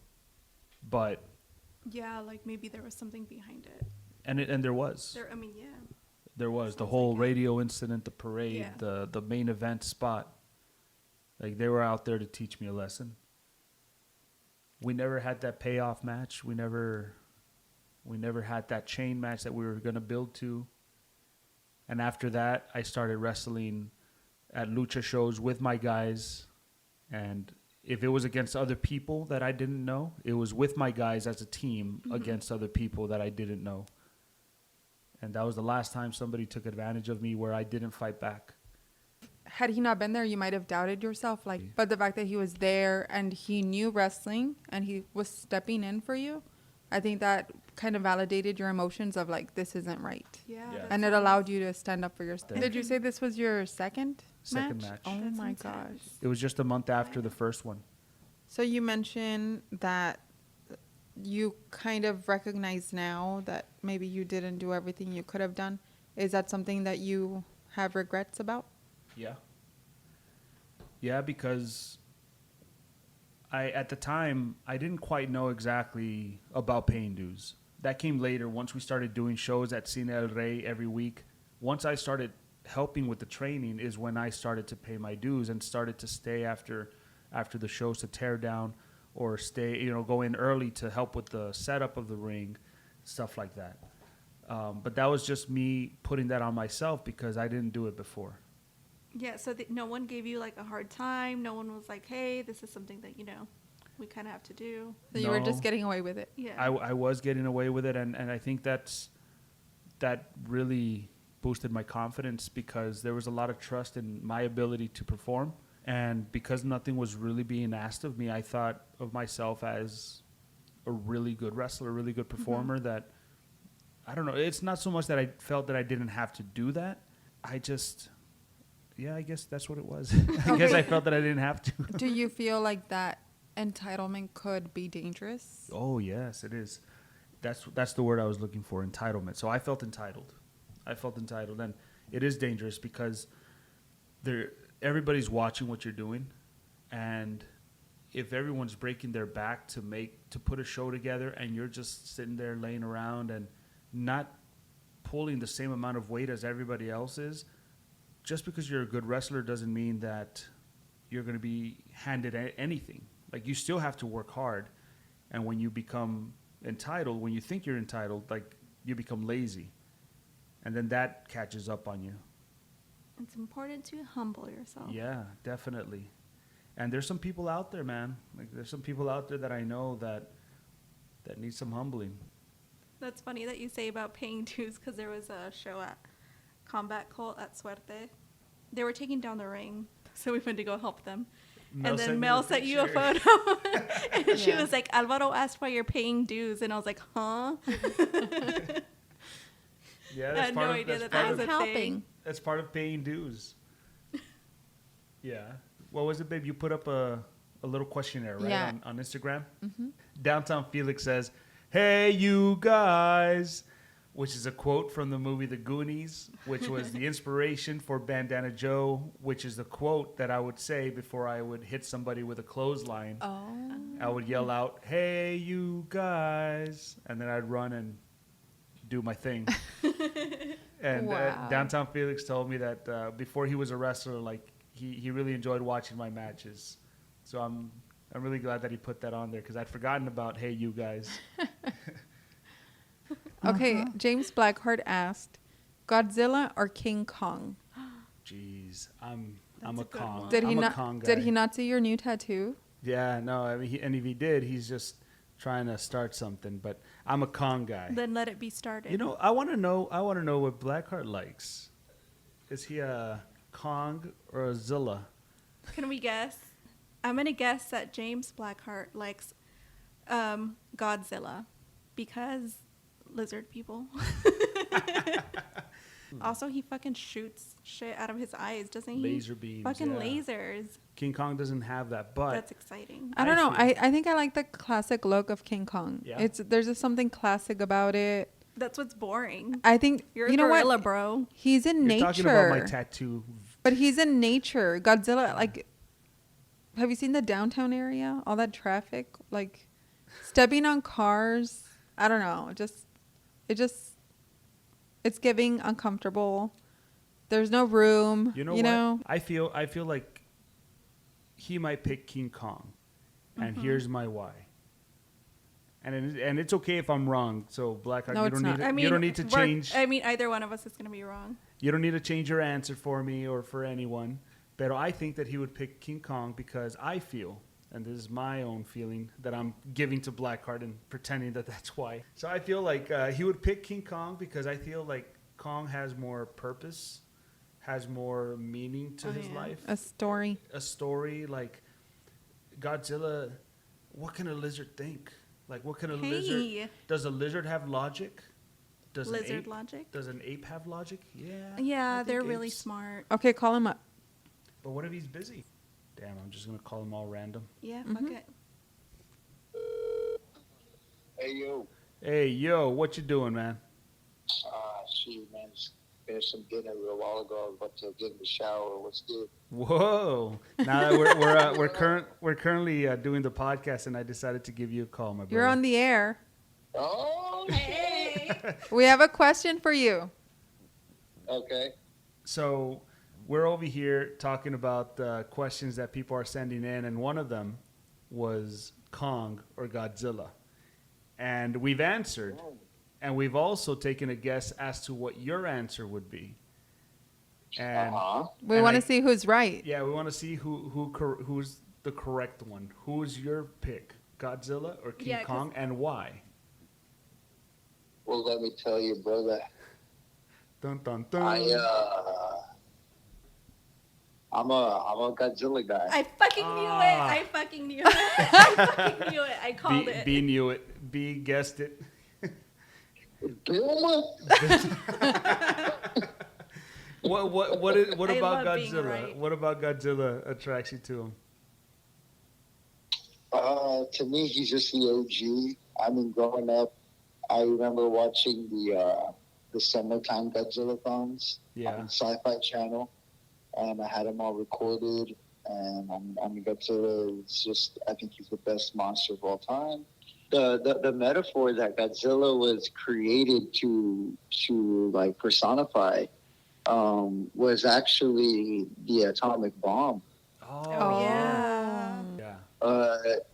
but yeah, like maybe there was something behind it. And there was. Yeah. There was the Sounds whole like it. radio incident, the parade, Yeah. the main event spot. Like, they were out there to teach me a lesson. We never had that payoff match. We never had that chain match that we were going to build to. And after that, I started wrestling at lucha shows with my guys. And if it was against other people that I didn't know, it was with my guys as a team against other people that I didn't know. And that was the last time somebody took advantage of me where I didn't fight back. Had he not been there, you might have doubted yourself. But the fact that he was there and he knew wrestling and he was stepping in for you, I think that kind of validated your emotions of like, this isn't right. Yeah. Yeah. And it allowed you to stand up for yourself. And Did you say this was your second Second match. Oh That's my intense. gosh. It was just a month after the first one. So you mentioned that you kind of recognize now that maybe you didn't do everything you could have done. Is that something that you have regrets about? Yeah. Yeah, because at the time, I didn't quite know exactly about paying dues. That came later once we started doing shows at Cine El Rey every week. Once I started helping with the training is when I started to pay my dues and started to stay after the shows to tear down or stay, go in early to help with the setup of the ring, stuff like that. But that was just me putting that on myself because I didn't do it before. Yeah, so no one gave you like a hard time. No one was like, hey, this is something that, we kind of have to do. So you were No. just getting away with it. Yeah. I was getting away with it, and I think that really boosted my confidence because there was a lot of trust in my ability to perform. And because nothing was really being asked of me, I thought of myself as a really good wrestler, a really good performer that, I don't know, it's not so much that I felt that I didn't have to do that. I guess that's what it was. I guess I felt that I didn't have to. Do you feel like that entitlement could be dangerous? Oh, yes, it is. That's the word I was looking for, entitlement. So I felt entitled. And it is dangerous because everybody's watching what you're doing, and if everyone's breaking their back to put a show together and you're just sitting there laying around and not pulling the same amount of weight as everybody else is, just because you're a good wrestler doesn't mean that you're going to be handed anything. Like, you still have to work hard, and when you become entitled, when you think you're entitled, like, you become lazy, and then that catches up on you. It's important to humble yourself. Yeah, definitely. And there's some people out there, man. Like there's some people out there that I know that need some humbling. That's funny that you say about paying dues because there was a show at Combat Cult at Suerte. They were taking down the ring, so we went to go help them. And then Mel sent you a photo. And she was like, Alvaro asked why you're paying dues. And I was like, huh? Yeah, I had no idea that was a thing. That's part of paying dues. Yeah. What was it, babe? You put up a little questionnaire, right, on Instagram? Mm-hmm. Downtown Felix says, "Hey, you guys," which is a quote from the movie The Goonies, which was the inspiration for Bandana Joe, which is the quote that I would say before I would hit somebody with a clothesline. Oh. I would yell out, "Hey, you guys," and then I'd run and do my thing. And Downtown Felix told me that before he was a wrestler, like he really enjoyed watching my matches. So I'm really glad that he put that on there because I'd forgotten about "Hey, you guys." Okay, James Blackheart asked, Godzilla or King Kong? Jeez, I'm a Kong. Did he I'm not? a Kong guy. Did he not see your new tattoo? Yeah, no. I mean, and if he did, he's just trying to start something. But I'm a Kong guy. Then let it be started. You know, I want to know what Blackheart likes. Is he a Kong or a Zilla? Can we guess? I'm going to guess that James Blackheart likes Godzilla because lizard people. Also, he fucking shoots shit out of his eyes, doesn't he? Laser beams. Fucking lasers. King Kong doesn't have that, but That's exciting. I don't know. I think I like the classic look of King Kong. Yeah. There's just something classic about it. That's what's boring. I think You're you a know gorilla, what? bro. He's in you're nature. talking about my tattoo. But he's in nature. Godzilla, like, have you seen the downtown area? All that traffic, like, stepping on cars. I don't know. It's giving uncomfortable. There's no room. You know what? I feel like he might pick King Kong, and here's my why. And it's okay if I'm wrong. So Blackheart, No, you it's don't not. need I mean, you don't need to change. I mean, either one of us is going to be wrong. You don't need to change your answer for me or for anyone. But I think that he would pick King Kong because I feel, and this is my own feeling, that I'm giving to Blackheart and pretending that that's why. So I feel like he would pick King Kong because I feel like Kong has more purpose, has more meaning to his life. A story. A story like Godzilla. What can a lizard think? Like, what can a lizard? Does a lizard have logic? Does Lizard logic? Does an ape have logic? Yeah. Yeah, I they're think really apes. smart. Okay, call him up. But what if he's busy? Damn, I'm just gonna call them all random. Yeah, fuck it. Hey, yo. Hey, yo, what you doing, man? Shoot, man. Just finished some dinner a little while ago. I was about to get in the shower. What's good? Whoa! Now that we're currently doing the podcast, and I decided to give you a call, my brother. You're on the air. Oh, hey. We have a question for you. Okay. So we're over here talking about questions that people are sending in, and one of them was Kong or Godzilla, and we've answered. And we've also taken a guess as to what your answer would be. And We want to see who's right. Yeah, we want to see who's the correct one. Who's your pick, Godzilla or King Kong, and why? Well, let me tell you, brother. Dun dun dun. I'm a Godzilla guy. I fucking knew it. I fucking knew it. I called it. B knew it. B guessed it. What about Godzilla? What about Godzilla attracts you to him? To me, he's just the OG. I mean, growing up, I remember watching the summertime Godzilla-thons on Sci-Fi Channel, and I had them all recorded. And I'm Godzilla. It's just, I think he's the best monster of all time. The metaphor that Godzilla was created to like personify was actually the atomic bomb. Oh yeah.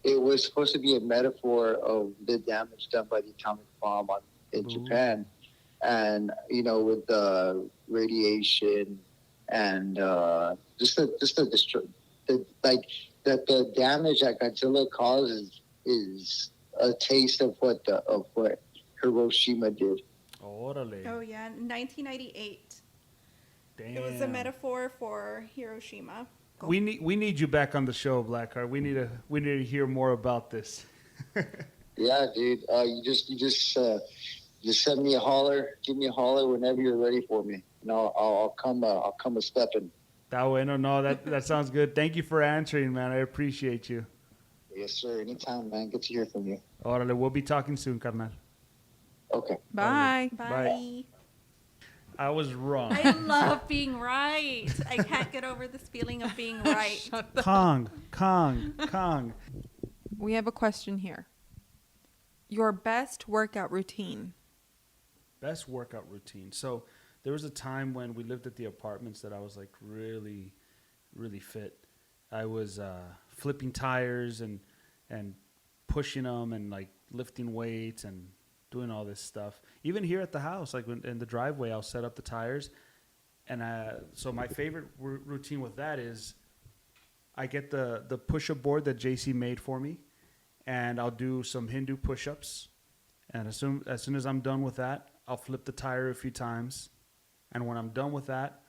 It was supposed to be a metaphor of the damage done by the atomic bomb in Japan, and with the radiation and the that the damage that Godzilla causes is a taste of what Hiroshima did. Órale. Oh yeah, 1998. Damn. It was a metaphor for Hiroshima. We need you back on the show, Blackheart. We need to hear more about this. Yeah, dude. You just send me a holler. Give me a holler whenever you're ready for me. And I'll come a stepping. That way, no, that sounds good. Thank you for answering, man. I appreciate you. Yes, sir. Anytime, man. Good to hear from you. Órale, we'll be talking soon, carnal. Okay. Bye. Bye. I was wrong. I love being right. I can't get over this feeling of being right. Kong. We have a question here. Your best workout routine. Best workout routine. So there was a time when we lived at the apartments that I was like really, really fit. I was flipping tires and pushing them and like lifting weights and doing all this stuff. Even here at the house, like in the driveway, I'll set up the tires. And so my favorite routine with that is I get the push-up board that JC made for me, and I'll do some Hindu push-ups. And as soon as I'm done with that, I'll flip the tire a few times. And when I'm done with that,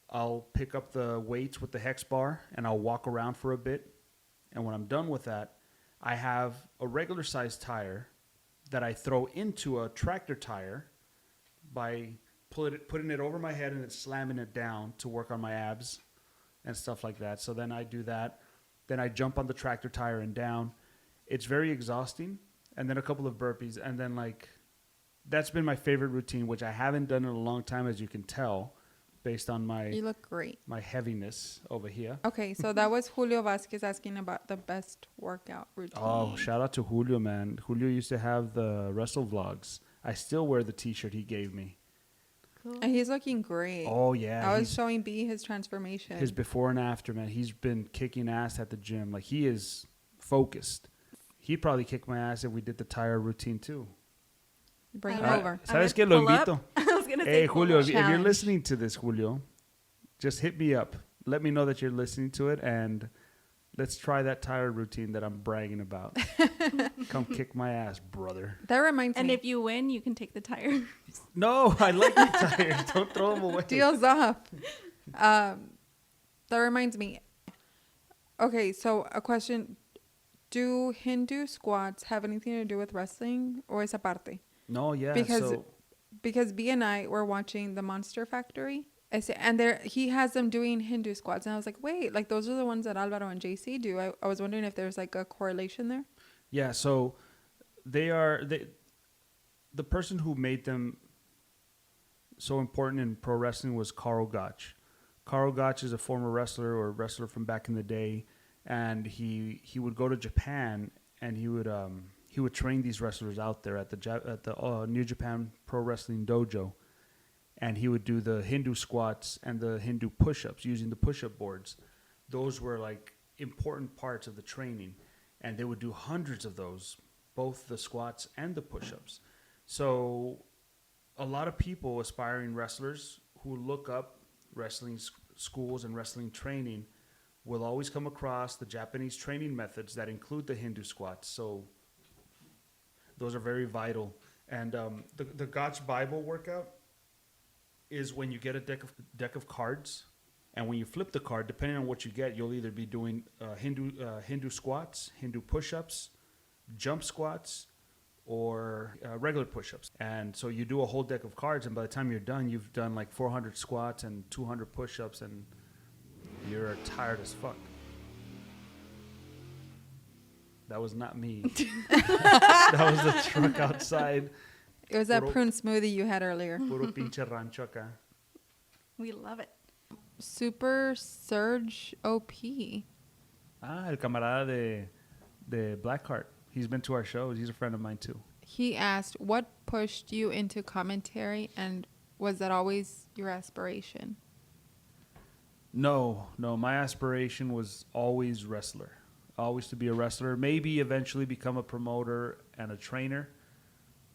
I'll pick up the weights with the hex bar, and I'll walk around for a bit. And when I'm done with that, I have a regular size tire that I throw into a tractor tire by putting it over my head and then slamming it down to work on my abs and stuff like that. So then I do that. Then I jump on the tractor tire and down. It's very exhausting. And then a couple of burpees. And then that's been my favorite routine, which I haven't done in a long time, as you can tell, based on You look great. my heaviness over here. Okay, so that was Julio Vasquez asking about the best workout routine. Oh, shout out to Julio, man. Julio used to have the wrestle vlogs. I still wear the t-shirt he gave me. Cool. And he's looking great. Oh, yeah. I was showing B his transformation. His before and after, man. He's been kicking ass at the gym. Like, he is focused. He'd probably kick my ass if we did the tire routine, too. Bring him Alright. over. ¿Sabes qué? Lo Pull up. invito. I was gonna Hey, say pull Julio, up. if you're Challenge. listening to this, Julio, just hit me up. Let me know that you're listening to it, and let's try that tire routine that I'm bragging about. Come kick my ass, brother. That reminds And me. if you win, you can take the tire. No, I like the tires. Don't throw them away. Deals up. That reminds me. Okay, so a question. Do Hindu squats have anything to do with wrestling, or is aparte? No, yeah. Because B and I were watching The Monster Factory, and he has them doing Hindu squats, and I was like, wait, like those are the ones that Alvaro and JC do. I was wondering if there's like a correlation there. Yeah, so the person who made them so important in pro wrestling was Karl Gotch. Karl Gotch is a former wrestler from back in the day, and he would go to Japan and he would train these wrestlers out there at the New Japan Pro Wrestling Dojo, and he would do the Hindu squats and the Hindu push-ups using the push-up boards. Those were like important parts of the training, and they would do hundreds of those, both the squats and the push-ups. So a lot of people, aspiring wrestlers who look up wrestling schools and wrestling training, will always come across the Japanese training methods that include the Hindu squats. So those are very vital. And the Gotch Bible workout is when you get a deck of cards, and when you flip the card, depending on what you get, you'll either be doing Hindu squats, Hindu push-ups, jump squats, or regular push-ups. And so you do a whole deck of cards, and by the time you're done, you've done like 400 squats and 200 push-ups, and you're tired as fuck. That was not me. That was the truck outside. It was that prune smoothie you had earlier. Puro pinche rancho acá. We love it. Super Surge OP. El camarada de Blackheart. He's been to our shows. He's a friend of mine too. He asked, what pushed you into commentary, and was that always your aspiration? No. My aspiration was always wrestler. Always to be a wrestler. Maybe eventually become a promoter and a trainer.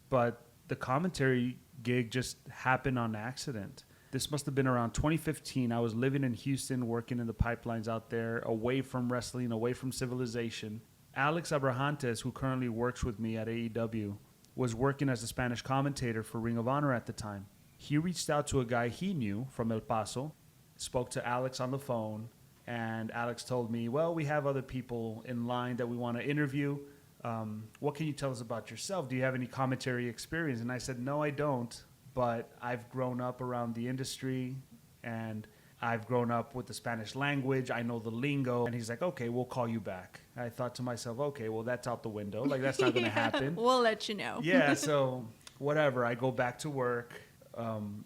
But the commentary gig just happened on accident. This must have been around 2015. I was living in Houston, working in the pipelines out there, away from wrestling, away from civilization. Alex Abrahantes, who currently works with me at AEW, was working as a Spanish commentator for Ring of Honor at the time. He reached out to a guy he knew from El Paso, spoke to Alex on the phone, and Alex told me, well, we have other people in line that we want to interview. What can you tell us about yourself? Do you have any commentary experience? And I said, no, I don't, but I've grown up around the industry, and I've grown up with the Spanish language. I know the lingo. And he's like, okay, we'll call you back. I thought to myself, okay, well, that's out the window. Like, that's not going to happen. We'll let you know. Yeah, so whatever. I go back to work.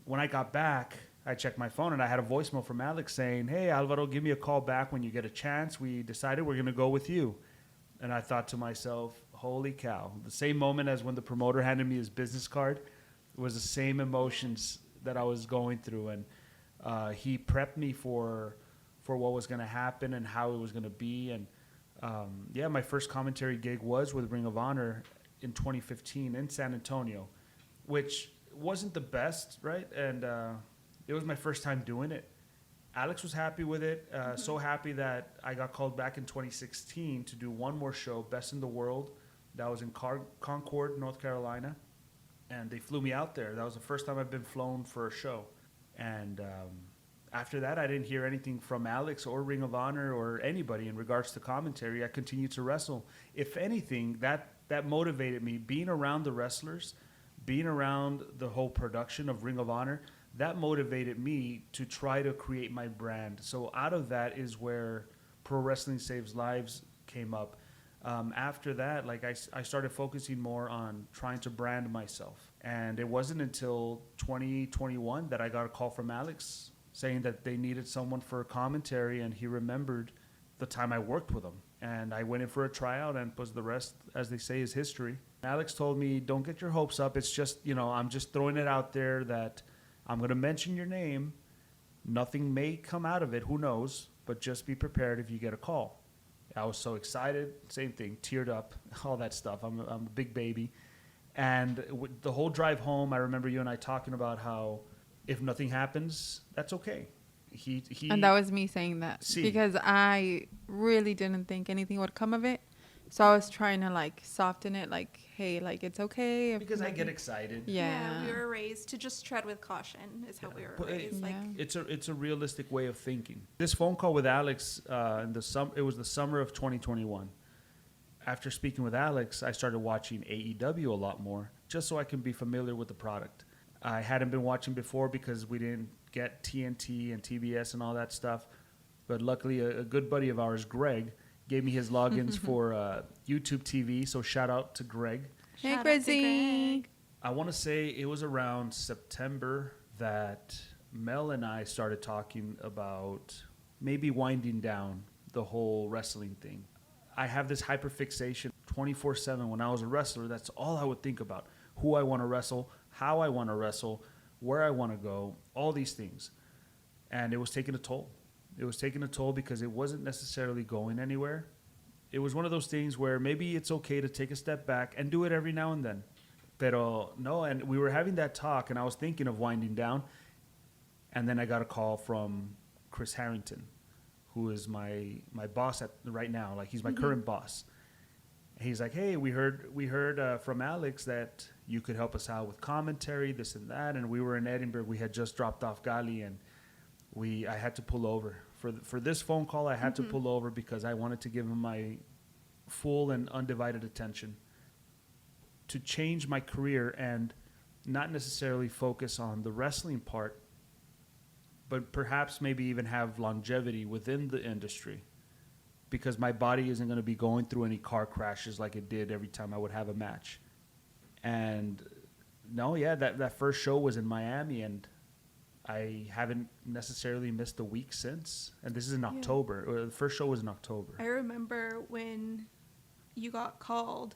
When I got back, I checked my phone, and I had a voicemail from Alex saying, hey, Alvaro, give me a call back when you get a chance. We decided we're going to go with you. And I thought to myself, holy cow. The same moment as when the promoter handed me his business card, it was the same emotions that I was going through. And he prepped me for what was going to happen and how it was going to be. And my first commentary gig was with Ring of Honor in 2015 in San Antonio, which wasn't the best, right? And it was my first time doing it. Alex was happy with it, so happy that I got called back in 2016 to do one more show, Best in the World. That was in Concord, North Carolina. And they flew me out there. That was the first time I've been flown for a show. And after that, I didn't hear anything from Alex or Ring of Honor or anybody in regards to commentary. I continued to wrestle. If anything, that motivated me. Being around the wrestlers, being around the whole production of Ring of Honor, that motivated me to try to create my brand. So out of that is where Pro Wrestling Saves Lives came up. After that, like I started focusing more on trying to brand myself. And it wasn't until 2021 that I got a call from Alex saying that they needed someone for a commentary, and he remembered the time I worked with him. And I went in for a tryout, and was the rest, as they say, is history. Alex told me, don't get your hopes up. It's just, I'm just throwing it out there that I'm going to mention your name. Nothing may come out of it. Who knows? But just be prepared if you get a call. I was so excited. Same thing. Teared up. All that stuff. I'm a big baby. And the whole drive home, I remember you and I talking about how if nothing happens, that's okay. And that was me saying that. Because I really didn't think anything would come of it. So I was trying to soften it, hey, it's okay. Because I get excited. Yeah, we were raised to just tread with caution is how we were raised. It's a realistic way of thinking. This phone call with Alex, it was the summer of 2021. After speaking with Alex, I started watching AEW a lot more, just so I can be familiar with the product. I hadn't been watching before because we didn't get TNT and TBS and all that stuff. But luckily, a good buddy of ours, Greg, gave me his logins for YouTube TV, so shout out to Greg. Hey, Greg. I want to say it was around September that Mel and I started talking about maybe winding down the whole wrestling thing. I have this hyperfixation 24/7. When I was a wrestler, that's all I would think about. Who I want to wrestle, how I want to wrestle, where I want to go, all these things. And it was taking a toll. It was taking a toll because it wasn't necessarily going anywhere. It was one of those things where maybe it's okay to take a step back and do it every now and then. Pero no, and we were having that talk, and I was thinking of winding down. And then I got a call from Chris Harrington, who is my boss right now. He's my current boss. He's like, hey, we heard from Alex that you could help us out with commentary, this and that. And we were in Edinburgh. We had just dropped off Gali, and I had to pull over. For this phone call, I had to pull over because I wanted to give him my full and undivided attention to change my career and not necessarily focus on the wrestling part, but perhaps maybe even have longevity within the industry, because my body isn't going to be going through any car crashes like it did every time I would have a match. And that first show was in Miami, and I haven't necessarily missed a week since. And this is in October. The first show was in October. I remember when you got called,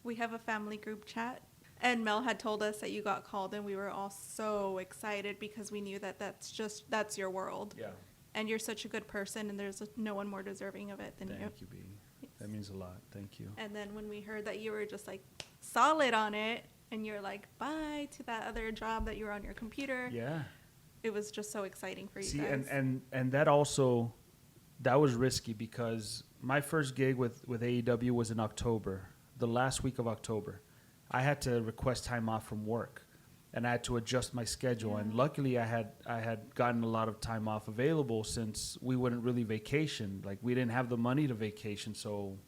we have a family group chat, and Mel had told us that you got called, and we were all so excited because we knew that that's your world. Yeah. And you're such a good person, and there's no one more deserving of it than you. Thank you, B. Yes. That means a lot. Thank you. And then when we heard that you were just solid on it, and you're like, bye to that other job that you were on your computer. Yeah. it was just so exciting for you See, guys. and that also, that was risky because my first gig with AEW was in October, the last week of October. I had to request time off from work, and I had to adjust my schedule. And luckily, I had gotten a lot of time off available since we wouldn't really vacation. Like, we didn't have the money to vacation, so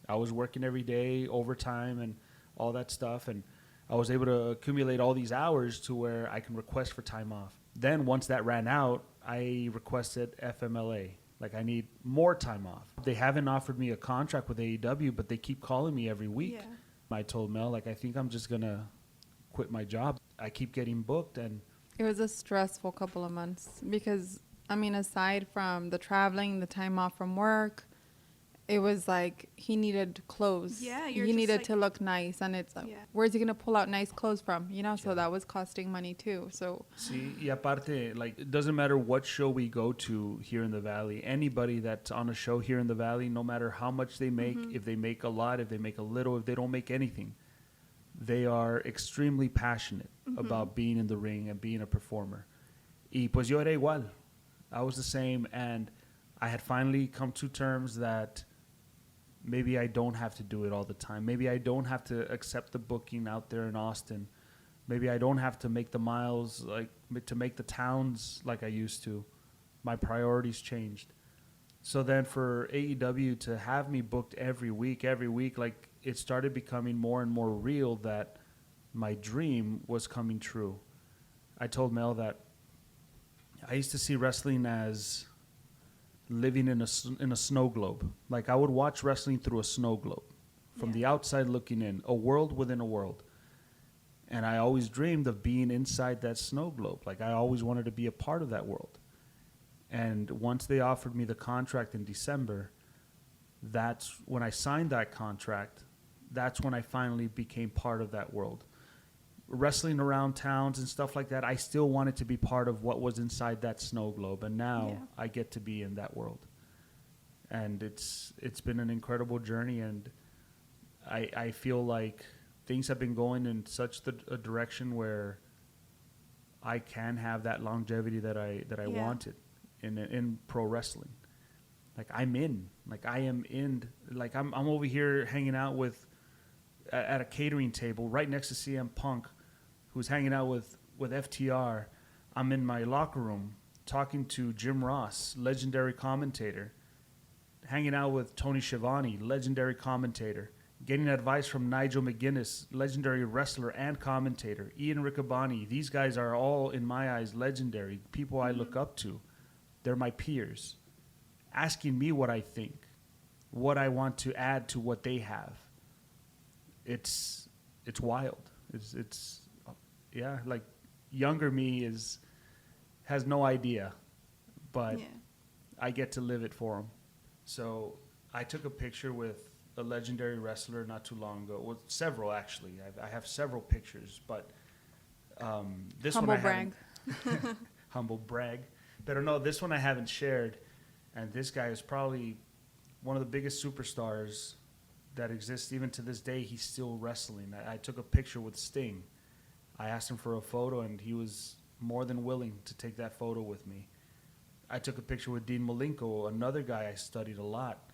I was working every day, overtime, and all that stuff. And I was able to accumulate all these hours to where I can request for time off. Then once that ran out, I requested FMLA. Like, I need more time off. They haven't offered me a contract with AEW, but they keep calling me every week. Yeah. I told Mel, like, I think I'm just going to quit my job. I keep getting booked. And It was a stressful couple of months because, I mean, aside from the traveling, the time off from work, it was like he needed clothes. Yeah, he needed to look nice, and it's where's he gonna pull out nice clothes from? You know, so that was costing money too. So see, y aparte, like, it doesn't matter what show we go to here in the Valley. Anybody that's on a show here in the Valley, no matter how much they make, if they make a lot, if they make a little, if they don't make anything, they are extremely passionate about being in the ring and being a performer. Y pues yo era igual. I was the same, and I had finally come to terms that maybe I don't have to do it all the time. Maybe I don't have to accept the booking out there in Austin. Maybe I don't have to make the miles, like, to make the towns like I used to. My priorities changed. So then for AEW to have me booked every week, like, it started becoming more and more real that my dream was coming true. I told Mel that I used to see wrestling as living in a snow globe. Like, I would watch wrestling through a snow globe, from the outside looking in, a world within a world. And I always dreamed of being inside that snow globe. Like, I always wanted to be a part of that world. And once they offered me the contract in December, that's when I signed that contract. That's when I finally became part of that world. Wrestling around towns and stuff like that, I still wanted to be part of what was inside that snow globe, and now I get to be in that world. And it's been an incredible journey, and I feel like things have been going in such a direction where I can have that longevity that I wanted in pro wrestling. Like, I am in. Like, I'm over here hanging out at a catering table right next to CM Punk, who's hanging out with FTR. I'm in my locker room talking to Jim Ross, legendary commentator, hanging out with Tony Schiavone, legendary commentator, getting advice from Nigel McGuinness, legendary wrestler and commentator, Ian Riccaboni. These guys are all, in my eyes, legendary, people I look up to. They're my peers, asking me what I think, what I want to add to what they have. It's wild. It's like, younger me has no idea, but I get to live it for them. So I took a picture with a legendary wrestler not too long ago. Well, several, actually. I have several pictures, but this humble one I brag. humble brag. But no, this one I haven't shared, and this guy is probably one of the biggest superstars that exists even to this day. He's still wrestling. I took a picture with Sting. I asked him for a photo, and he was more than willing to take that photo with me. I took a picture with Dean Malenko, another guy I studied a lot.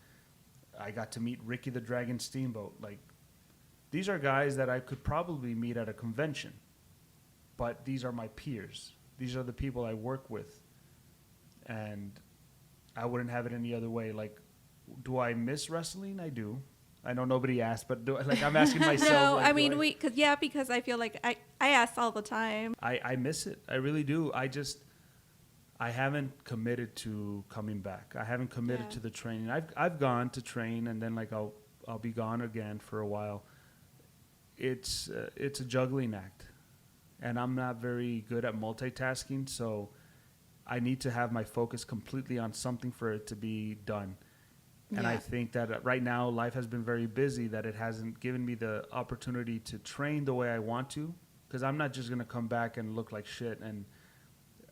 I got to meet Ricky the Dragon Steamboat. Like, these are guys that I could probably meet at a convention, but these are my peers. These are the people I work with, and I wouldn't have it any other way. Like, do I miss wrestling? I do. I know nobody asked, but I'm asking myself. No, like, I mean, because I feel like I ask all the time. I miss it. I really do. I haven't committed to coming back. I haven't committed to the training. I've gone to train, and then, like, I'll be gone again for a while. It's a juggling act, and I'm not very good at multitasking, so I need to have my focus completely on something for it to be done. And I think that right now life has been very busy, that it hasn't given me the opportunity to train the way I want to, because I'm not just going to come back and look like shit. And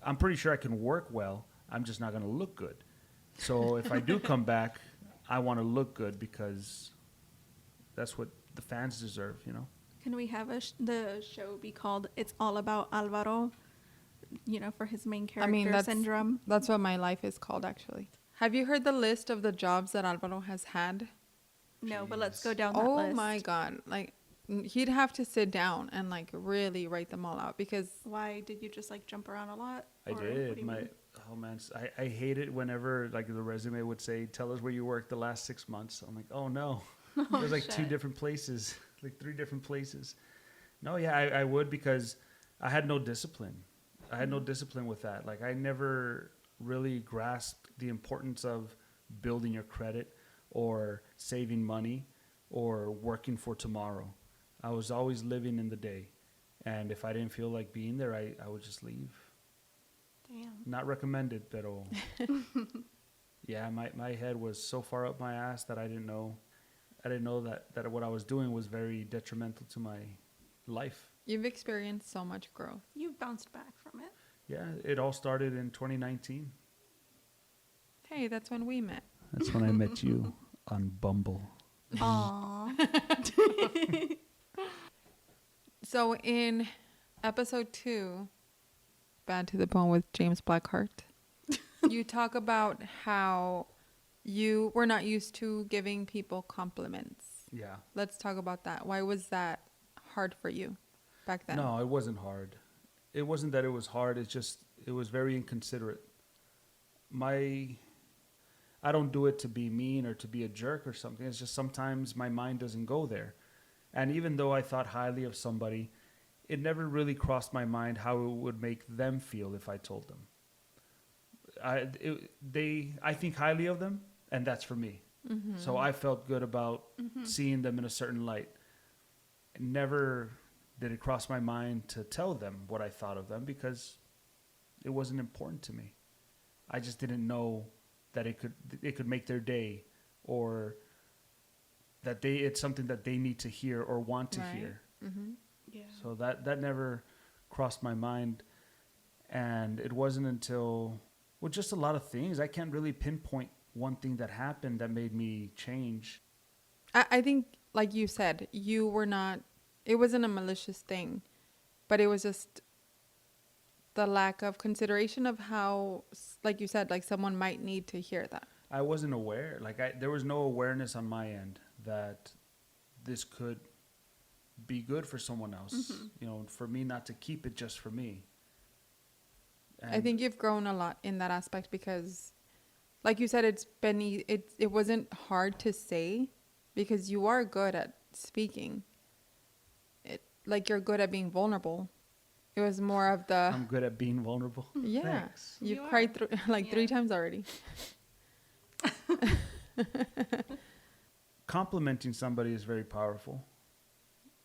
I'm pretty sure I can work well. I'm just not going to look good. So if I do come back, I want to look good, because that's what the fans deserve, you know? Can we have the show be called "It's All About Alvaro"? for his main character syndrome. That's what my life is called, actually. Have you heard the list of the jobs that Alvaro has had? No, but let's go down that list. Oh my God. Like, he'd have to sit down and like really write them all out because... Why did you just like jump around a lot? I did. Oh man, I hate it whenever like the resume would say, tell us where you worked the last 6 months. I'm like, oh no. There's like 2 different places, like 3 different places. No, yeah, I would because I had no discipline. I had no discipline with that. Like I never really grasped the importance of building your credit or saving money or working for tomorrow. I was always living in the day. And if I didn't feel like being there, I would just leave. Damn. Not recommended, pero yeah, my head was so far up my ass that I didn't know that what I was doing was very detrimental to my life. You've experienced so much growth. You've bounced back from it. Yeah, it all started in 2019. Hey, that's when we met. That's when I met you on Bumble. Aww. So in episode 2, Bad to the Bone with James Blackheart, you talk about how you were not used to giving people compliments. Yeah. Let's talk about that. Why was that hard for you back then? No, it wasn't hard. It wasn't that it was hard. It's just, it was very inconsiderate. I don't do it to be mean or to be a jerk or something. It's just sometimes my mind doesn't go there. And even though I thought highly of somebody, it never really crossed my mind how it would make them feel if I told them. I think highly of them, and that's for me. Mm-hmm. So I felt good about seeing them in a certain light. Never did it cross my mind to tell them what I thought of them because it wasn't important to me. I just didn't know that it could make their day, or that it's something that they need to hear or want to hear. Mm-hmm. Yeah. So that never crossed my mind. And it wasn't until, just a lot of things. I can't really pinpoint one thing that happened that made me change. I think, like you said, it wasn't a malicious thing, but it was just the lack of consideration of how, like you said, like someone might need to hear that. I wasn't aware. There was no awareness on my end that this could be good for someone else. Mm-hmm. For me not to keep it just for me. And I think you've grown a lot in that aspect because, like you said, it wasn't hard to say because you are good at speaking. Like you're good at being vulnerable. It was more of the... I'm good at being vulnerable. Yeah. Thanks. You've cried 3 times already. Complimenting somebody is very powerful.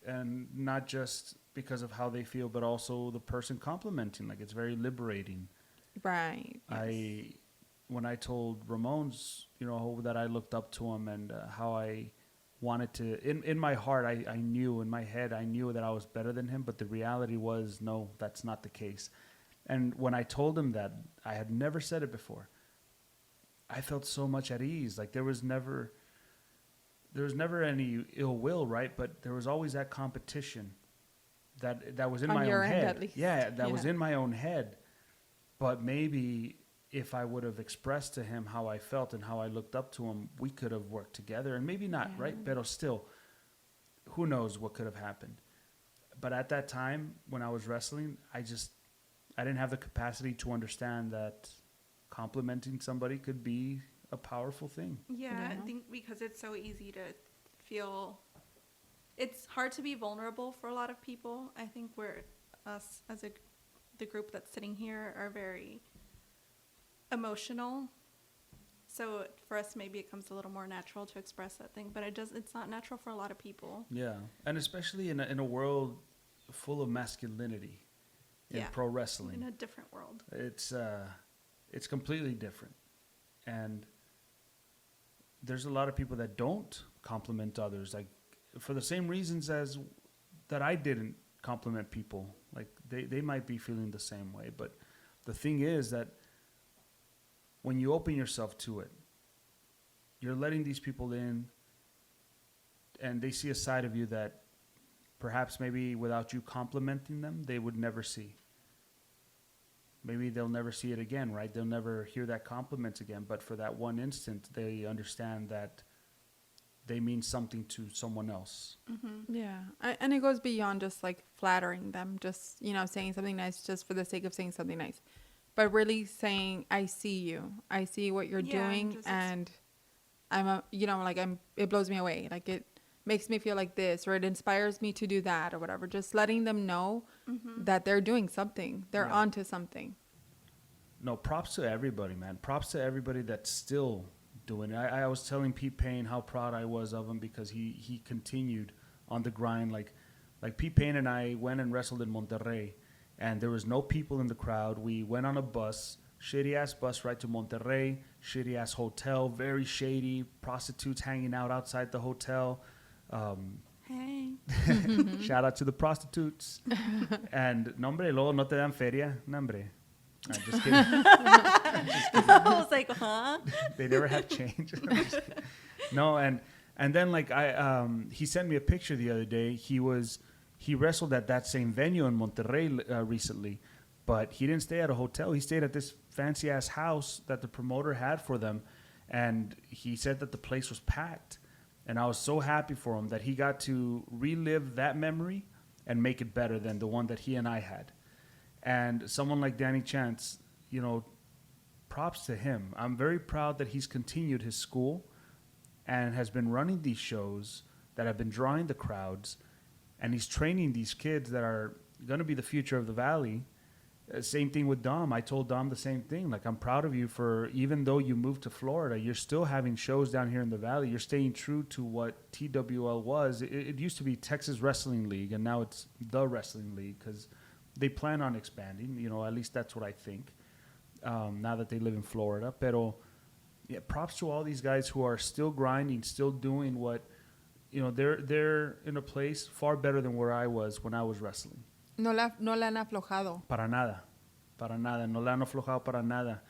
And not just because of how they feel, but also the person complimenting. Like, it's very liberating. Right. Yes. When I told Ramones, that I looked up to him and how I wanted to, in my heart, I knew, in my head, I knew that I was better than him, but the reality was, no, that's not the case. And when I told him that, I had never said it before, I felt so much at ease. Like, there was never any ill will, right? But there was always that competition that was in my own head. At least. Yeah, that was in my own head. But maybe if I would have expressed to him how I felt and how I looked up to him, we could have worked together. And maybe not, right? But still, who knows what could have happened. But at that time, when I was wrestling, I didn't have the capacity to understand that complimenting somebody could be a powerful thing. Yeah, I think because it's so easy to feel, it's hard to be vulnerable for a lot of people. I think us as the group that's sitting here are very emotional. So for us, maybe it comes a little more natural to express that thing, but it's not natural for a lot of people. Yeah, and especially in a world full of masculinity in pro wrestling. In a different world. It's completely different. And there's a lot of people that don't compliment others, like for the same reasons as that I didn't compliment people. Like they might be feeling the same way. But the thing is that when you open yourself to it, you're letting these people in and they see a side of you that perhaps maybe without you complimenting them, they would never see. maybe they'll never see it again, right? They'll never hear that compliment again. But for that one instant, they understand that they mean something to someone else. Mm-hmm. Yeah. And it goes beyond just like flattering them, just, you know, saying something nice just for the sake of saying something nice. But really saying, I see you. I see what you're doing. And it blows me away. Like it makes me feel like this, or it inspires me to do that or whatever. Just letting them know that they're doing something. They're onto something. No, props to everybody, man. Props to everybody that's still doing it. I was telling Pete Payne how proud I was of him because he continued on the grind. Like Pete Payne and I went and wrestled in Monterrey, and there was no people in the crowd. We went on a bus, shitty-ass bus right to Monterrey, shitty-ass hotel, very shady, prostitutes hanging out outside the hotel. Hey. Shout out to the prostitutes. And, no, hombre, luego no te dan feria. No, hombre. I'm just kidding. I was like, huh? They never have change. No, and then like he sent me a picture the other day. He wrestled at that same venue in Monterrey recently, but he didn't stay at a hotel. He stayed at this fancy ass house that the promoter had for them, and he said that the place was packed. And I was so happy for him that he got to relive that memory and make it better than the one that he and I had. And someone like Danny Chance, you know, props to him. I'm very proud that he's continued his school and has been running these shows that have been drawing the crowds, and he's training these kids that are going to be the future of the Valley. Same thing with Dom. I told Dom the same thing. Like, I'm proud of you for, even though you moved to Florida, you're still having shows down here in the Valley. You're staying true to what TWL was. It used to be Texas Wrestling League, and now it's the Wrestling League because they plan on expanding. You know, at least that's what I think. Now that they live in Florida. Pero, yeah, props to all these guys who are still grinding, still doing what, you know, they're in a place far better than where I was when I was wrestling. No la han aflojado. Para nada. No la han aflojado para nada.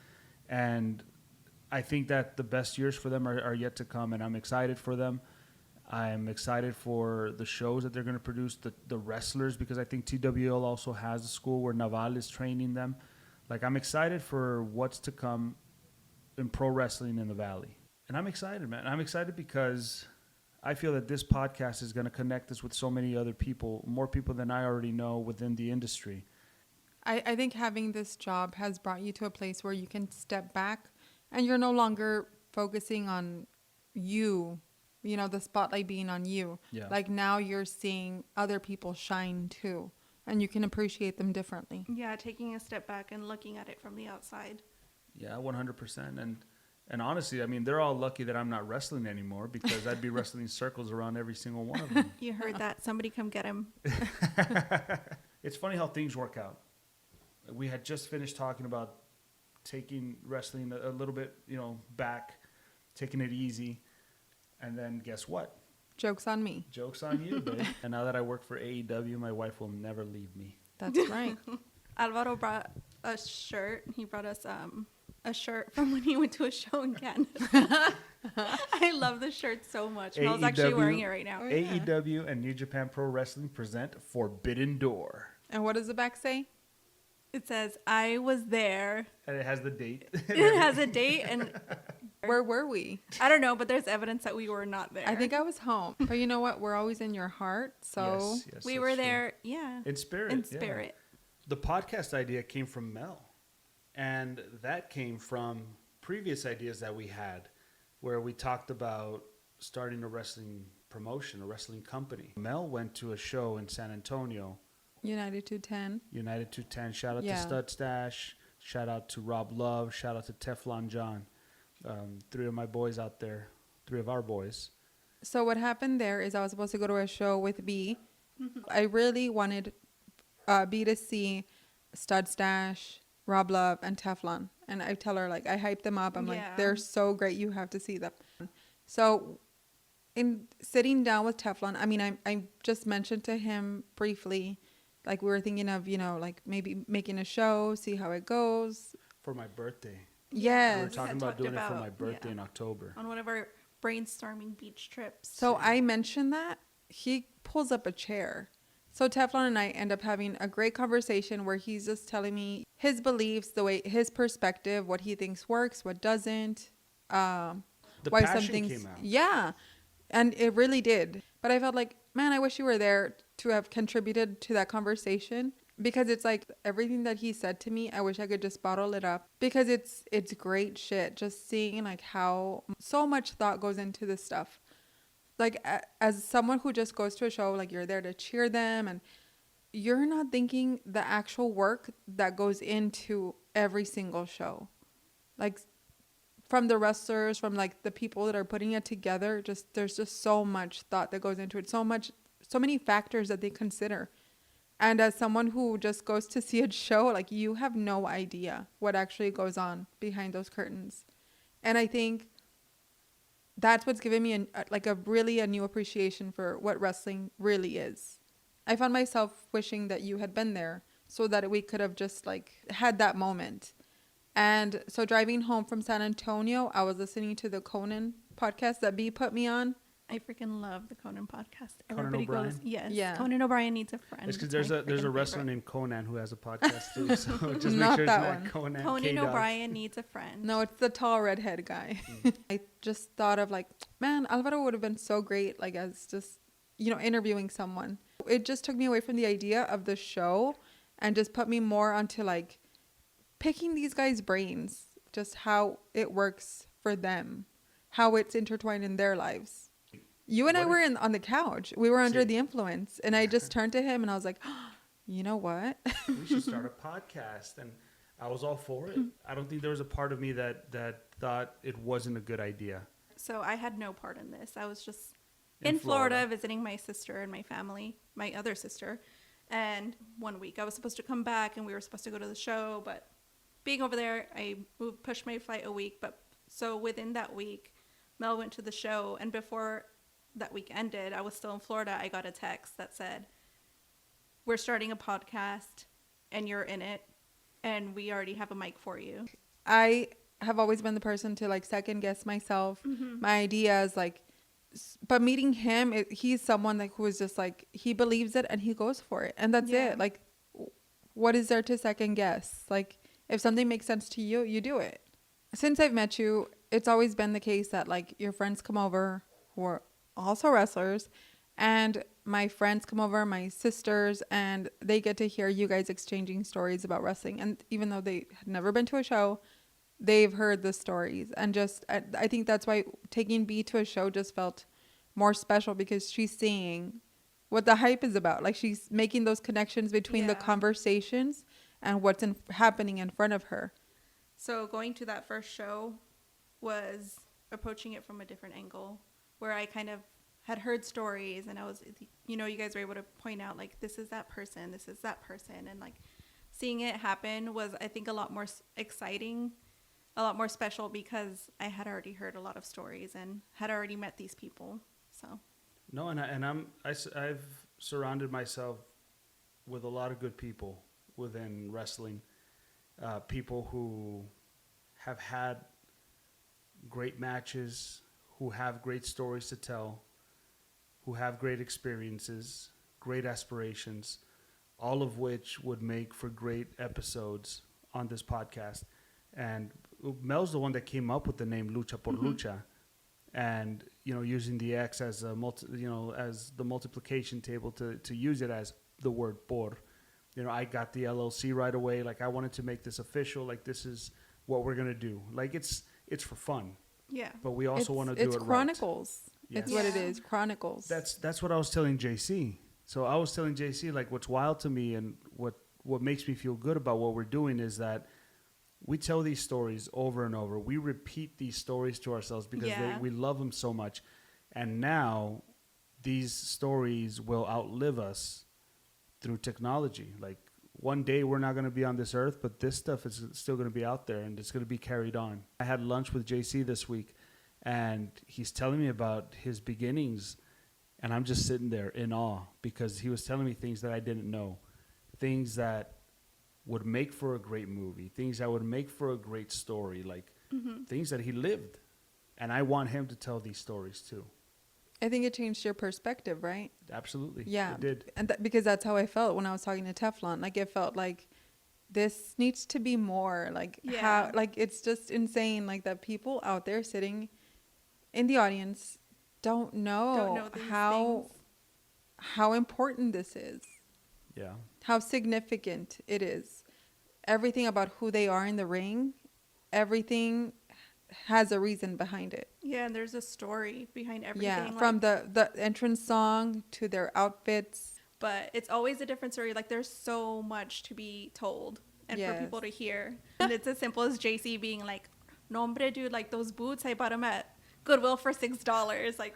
And I think that the best years for them are yet to come, and I'm excited for them. I'm excited for the shows that they're going to produce, the wrestlers, because I think TWL also has a school where Naval is training them. Like, I'm excited for what's to come in pro wrestling in the Valley. And I'm excited, man. I'm excited because I feel that this podcast is going to connect us with so many other people, more people than I already know within the industry. I think having this job has brought you to a place where you can step back and you're no longer focusing on you, you know, the spotlight being on you. Yeah. Like, now you're seeing other people shine too, and you can appreciate them differently. Yeah, taking a step back and looking at it from the outside. Yeah, 100%. And honestly, I mean, they're all lucky that I'm not wrestling anymore because I'd be wrestling circles around every single one of them. You heard that. Somebody come get him. It's funny how things work out. We had just finished talking about taking wrestling a little bit, you know, back, taking it easy. And then guess what? Joke's on me. Joke's on you, babe. And now that I work for AEW, my wife will never leave me. That's right. Alvaro brought a shirt. He brought us a shirt from when he went to a show in Canada. I love the shirt so much. AEW, Mel's actually wearing it right now. AEW and New Japan Pro Wrestling present Forbidden Door. And what does the back say? It says, I was there. And it has the date. It has a date. And where were we? I don't know, but there's evidence that we were not there. I think I was home. But you know what? We're always in your heart. So yes, we were there. Yeah. In spirit. In spirit. Yeah. The podcast idea came from Mel. And that came from previous ideas that we had where we talked about starting a wrestling promotion, a wrestling company. Mel went to a show in San Antonio. United 210. United 210. Shout out to Stud Stash. Shout out to Rob Love. Shout out to Teflon John. 3 of my boys out there. 3 of our boys. So what happened there is I was supposed to go to a show with B. I really wanted B to see Stud Stash, Rob Love, and Teflon. And I tell her, like, I hype them up. I'm like, they're so great. You have to see them. So in sitting down with Teflon, I mean, I just mentioned to him briefly, like, we were thinking of, you know, like, maybe making a show, see how it goes. For my birthday. Yes. We were talking about doing it for my birthday in October. On one of our brainstorming beach trips. So I mentioned that. He pulls up a chair. So Teflon and I end up having a great conversation where he's just telling me, his beliefs, the way his perspective, what he thinks works, what doesn't. The Why passion some things, came out. yeah, and it really did. But I felt like, man, I wish you were there to have contributed to that conversation, because it's like everything that he said to me, I wish I could just bottle it up, because it's great shit. Just seeing like how so much thought goes into this stuff. Like as someone who just goes to a show, like you're there to cheer them, and you're not thinking the actual work that goes into every single show. Like from the wrestlers, from like the people that are putting it together, just there's just so much thought that goes into it. So many factors that they consider. And as someone who just goes to see a show, like you have no idea what actually goes on behind those curtains. And I think that's what's given me a new appreciation for what wrestling really is. I found myself wishing that you had been there so that we could have just like had that moment. And so driving home from San Antonio, I was listening to the Conan podcast that B put me on. I freaking love the Conan podcast. Conan Everybody O'Brien? goes, yes. Yeah. Conan O'Brien needs a friend. It's because It's there's my a freaking wrestler favorite. named Conan who has a podcast too. So just make Not sure it's that not one. Conan. Conan K-Dog. O'Brien needs a friend. No, it's the tall redhead guy. I just thought of like, man, Alvaro would have been so great, like as just, interviewing someone. It just took me away from the idea of the show and just put me more onto like picking these guys' brains, just how it works for them, how it's intertwined in their lives. You and I were on the couch. We were under the influence, and I just turned to him and I was like, oh, you know what? We should start a podcast, and I was all for it. I don't think there was a part of me that thought it wasn't a good idea. So I had no part in this. I was just in Florida visiting my sister and my family, my other sister. And 1 week I was supposed to come back and we were supposed to go to the show. But being over there, I pushed my flight a week. But so within that week, Mel went to the show. And before that week ended, I was still in Florida. I got a text that said, we're starting a podcast and you're in it. And we already have a mic for you. I have always been the person to like second guess myself, my ideas, like, but meeting him, he's someone like who is just like, he believes it and he goes for it. And that's it. Like, what is there to second guess? Like, if something makes sense to you, you do it. Since I've met you, it's always been the case that like your friends come over who are also wrestlers, and my friends come over, my sisters, and they get to hear you guys exchanging stories about wrestling. And even though they had never been to a show, they've heard the stories. And just, I think that's why taking B to a show just felt more special, because she's seeing what the hype is about. Like, she's making those connections between the conversations and what's happening in front of her. So going to that first show was approaching it from a different angle, where I kind of had heard stories, and I was, you guys were able to point out like, this is that person, this is that person. And like seeing it happen was, I think, a lot more exciting, a lot more special, because I had already heard a lot of stories and had already met these people. So No, I've surrounded myself with a lot of good people within wrestling, people who have had great matches, who have great stories to tell, who have great experiences, great aspirations, all of which would make for great episodes on this podcast. And Mel's the one that came up with the name Lucha por Lucha, and using the X as a as the multiplication table to use it as the word por. I got the LLC right away. Like, I wanted to make this official. Like, this is what we're gonna do. Like, it's for fun. yeah. But we also want to do it right. It's Chronicles. Yes. It's what it is. Chronicles. That's what I was telling JC. So I was telling JC, like, what's wild to me and what makes me feel good about what we're doing is that we tell these stories over and over. We repeat these stories to ourselves because we love them so much. And now these stories will outlive us through technology. Like, one day we're not going to be on this earth, but this stuff is still going to be out there and it's going to be carried on. I had lunch with JC this week, and he's telling me about his beginnings, and I'm just sitting there in awe because he was telling me things that I didn't know, things that would make for a great movie, things that would make for a great story, like things that he lived. And I want him to tell these stories too. I think it changed your perspective, right? Absolutely. Yeah. It did. And because that's how I felt when I was talking to Teflon. Like, it felt like this needs to be more. Like, how, like, it's just insane, like, that people out there sitting in the audience don't know how important this is. Yeah. How significant it is. Everything about who they are in the ring, everything has a reason behind it. Yeah, and there's a story behind everything. Yeah, from the entrance song to their outfits. But it's always a different story. Like, there's so much to be told and for people to hear. And it's as simple as JC being like, no, hombre, dude, like, those boots, I bought them at Goodwill for $6. Like,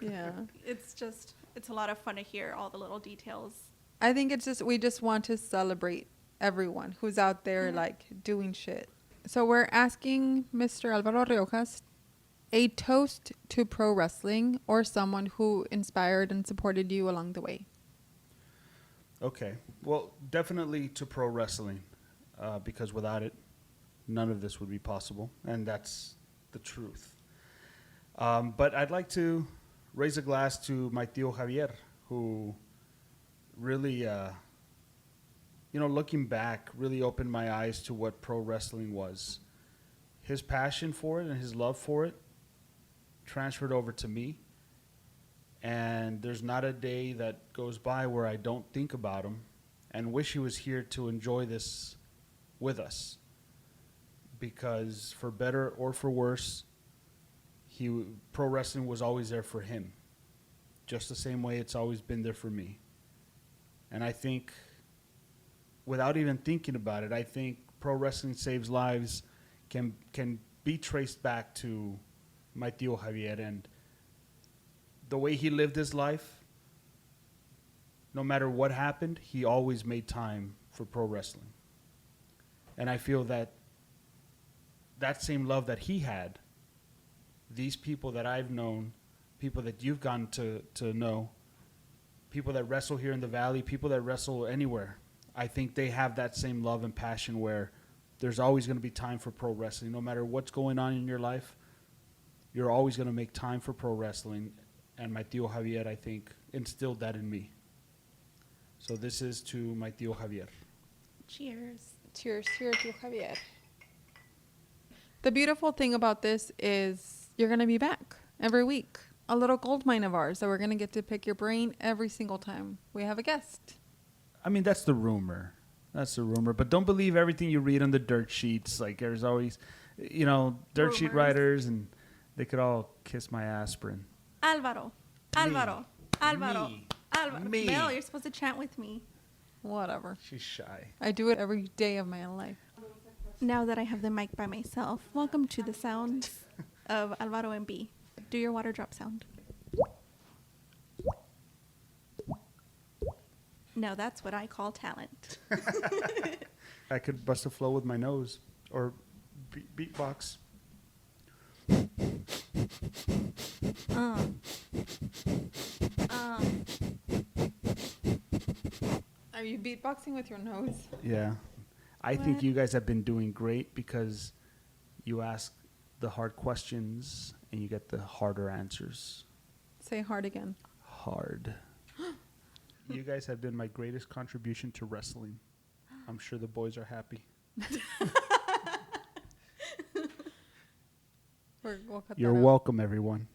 it's a lot of fun to hear all the little details. I think it's just, we just want to celebrate everyone who's out there, like, doing shit. So we're asking Mr. Alvaro Riojas a toast to pro wrestling or someone who inspired and supported you along the way. Okay. Well, definitely to pro wrestling, because without it, none of this would be possible, and that's the truth. But I'd like to raise a glass to my tío Javier, who really, looking back, really opened my eyes to what pro wrestling was. His passion for it and his love for it transferred over to me. And there's not a day that goes by where I don't think about him and wish he was here to enjoy this with us. Because for better or for worse, pro wrestling was always there for him. Just the same way it's always been there for me. And I think, without even thinking about it, I think Pro Wrestling Saves Lives can be traced back to my tío Javier and the way he lived his life. No matter what happened, he always made time for pro wrestling. And I feel that same love that he had, these people that I've known, people that you've gotten to know, people that wrestle here in the Valley, people that wrestle anywhere, I think they have that same love and passion where there's always going to be time for pro wrestling. No matter what's going on in your life, you're always going to make time for pro wrestling. And my tío Javier, I think, instilled that in me. So this is to my tío Javier. Cheers. Cheers, cheers, tío Javier. The beautiful thing about this is you're going to be back every week. A little gold mine of ours. So we're going to get to pick your brain every single time we have a guest. I mean, that's the rumor. That's the rumor. But don't believe everything you read on the dirt sheets. Like, there's always, dirt sheet writers, and they could all kiss my aspirin. Alvaro. Me. Mel, you're supposed to chant with me. Whatever. She's shy. I do it every day of my life. Now that I have the mic by myself, welcome to the sounds of Alvaro and B. Do your water drop sound. Now that's what I call talent. I could bust a flow with my nose or beatbox. Are you beatboxing with your nose? Yeah. I think you guys have been doing great because you ask the hard questions and you get the harder answers. Say hard again. Hard. You guys have been my greatest contribution to wrestling. I'm sure the boys are happy. We'll cut You're that out. welcome, everyone.